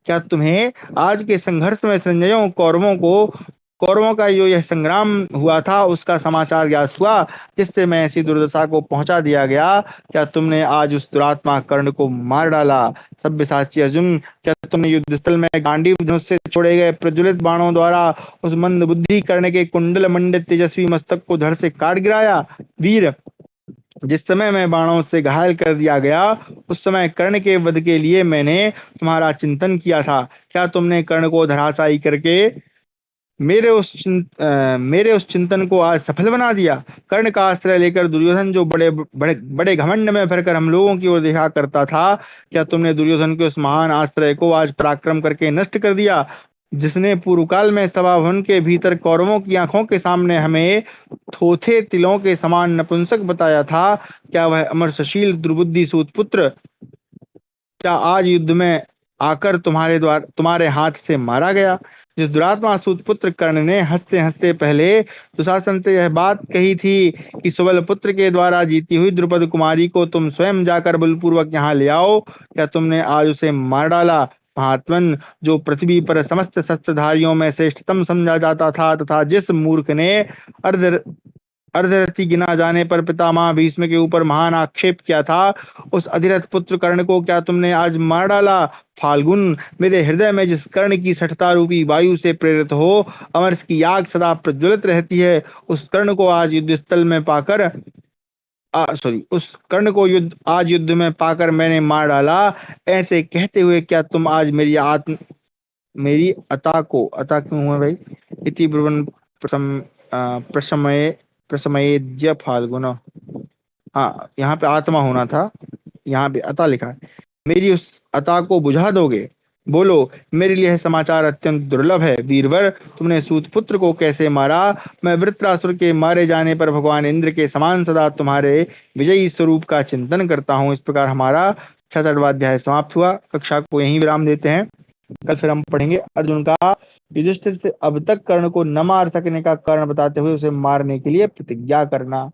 क्या तुम्हें आज के संघर्ष में संजयों कौरवों का जो यह संग्राम हुआ था उसका समाचार ज्ञात हुआ, जिससे मैं ऐसी दुर्दशा को पहुंचा दिया गया? क्या तुमने आज उस दुरात्मा कर्ण को मार डाला? सब्यसाची अर्जुन, क्या तुमने युद्ध स्थल में गांडीव धनुष से छोड़े गए प्रज्वलित बाणों द्वारा उस मंद बुद्धि कर्ण के कुंडल मंडित तेजस्वी मस्तक को धड़ से काट गिराया? वीर, जिस समय मैं बाणों से घायल कर दिया गया उस समय कर्ण के वध के लिए मैंने तुम्हारा चिंतन किया था। क्या तुमने कर्ण को धराशायी करके मेरे उस चिंतन को आज सफल बना दिया? कर्ण का आश्रय लेकर दुर्योधन जो बड़े बड़े बड़े घमंड में भरकर हम लोगों की ओर देखा करता था, क्या तुमने दुर्योधन के उस महान आश्रय को आज पराक्रम करके नष्ट कर दिया, जिसने पूर्व काल में सभा भवन के भीतर कौरवों की आंखों के सामने हमें थोथे तिलों के समान नपुंसक बताया था? क्या वह अमर सुशील दुर्बुद्धि सूत पुत्र क्या आज युद्ध में आकर तुम्हारे हाथ से मारा गया? जिस दुरात्मा सूतपुत्र कर्ण ने हंसते हंसते पहले दुशासन से यह बात कही थी कि सुबल पुत्र के द्वारा जीती हुई द्रुपद कुमारी को तुम स्वयं जाकर बलपूर्वक यहाँ ले आओ, क्या तुमने आज उसे मार डाला? महात्मन, जो पृथ्वी पर समस्त शस्त्रधारियों में श्रेष्ठतम समझा जाता था तथा जिस मूर्ख ने अर्ध अर्धरथी गिना जाने पर पितामह भीष्म के ऊपर महान आक्षेप किया था, उस अधिरथ पुत्र कर्ण को क्या तुमने आज मार डाला? फाल्गुन, मेरे हृदय में जिस कर्ण की सठता रूपी वायु से प्रेरित हो अमरस की आग सदा प्रज्वलित रहती है, उस कर्ण को आज युद्ध स्थल में पाकर उस कर्ण को युद्ध में पाकर मैंने मार डाला। ऐसे कहते हुए क्या तुम आज मेरी अता क्यों हुआ भाई? इति ब्रुवन् प्रशमये प्रशमयेद्य फाल्गुन। हाँ, यहाँ पे आत्मा होना था, यहाँ पे अता लिखा है। मेरी उस अता को बुझा दोगे? बोलो, मेरे लिए यह समाचार अत्यंत दुर्लभ है। वीरवर, तुमने सूत पुत्र को कैसे मारा? मैं वृत्रासुर के मारे जाने पर भगवान इंद्र के समान सदा तुम्हारे विजयी स्वरूप का चिंतन करता हूँ। इस प्रकार हमारा 66वां अध्याय समाप्त हुआ। कक्षा को यहीं विराम देते हैं। कल फिर हम पढ़ेंगे अर्जुन का युधिष्ठिर से अब तक कर्ण को न मार सकने का कारण बताते हुए उसे मारने के लिए प्रतिज्ञा करना।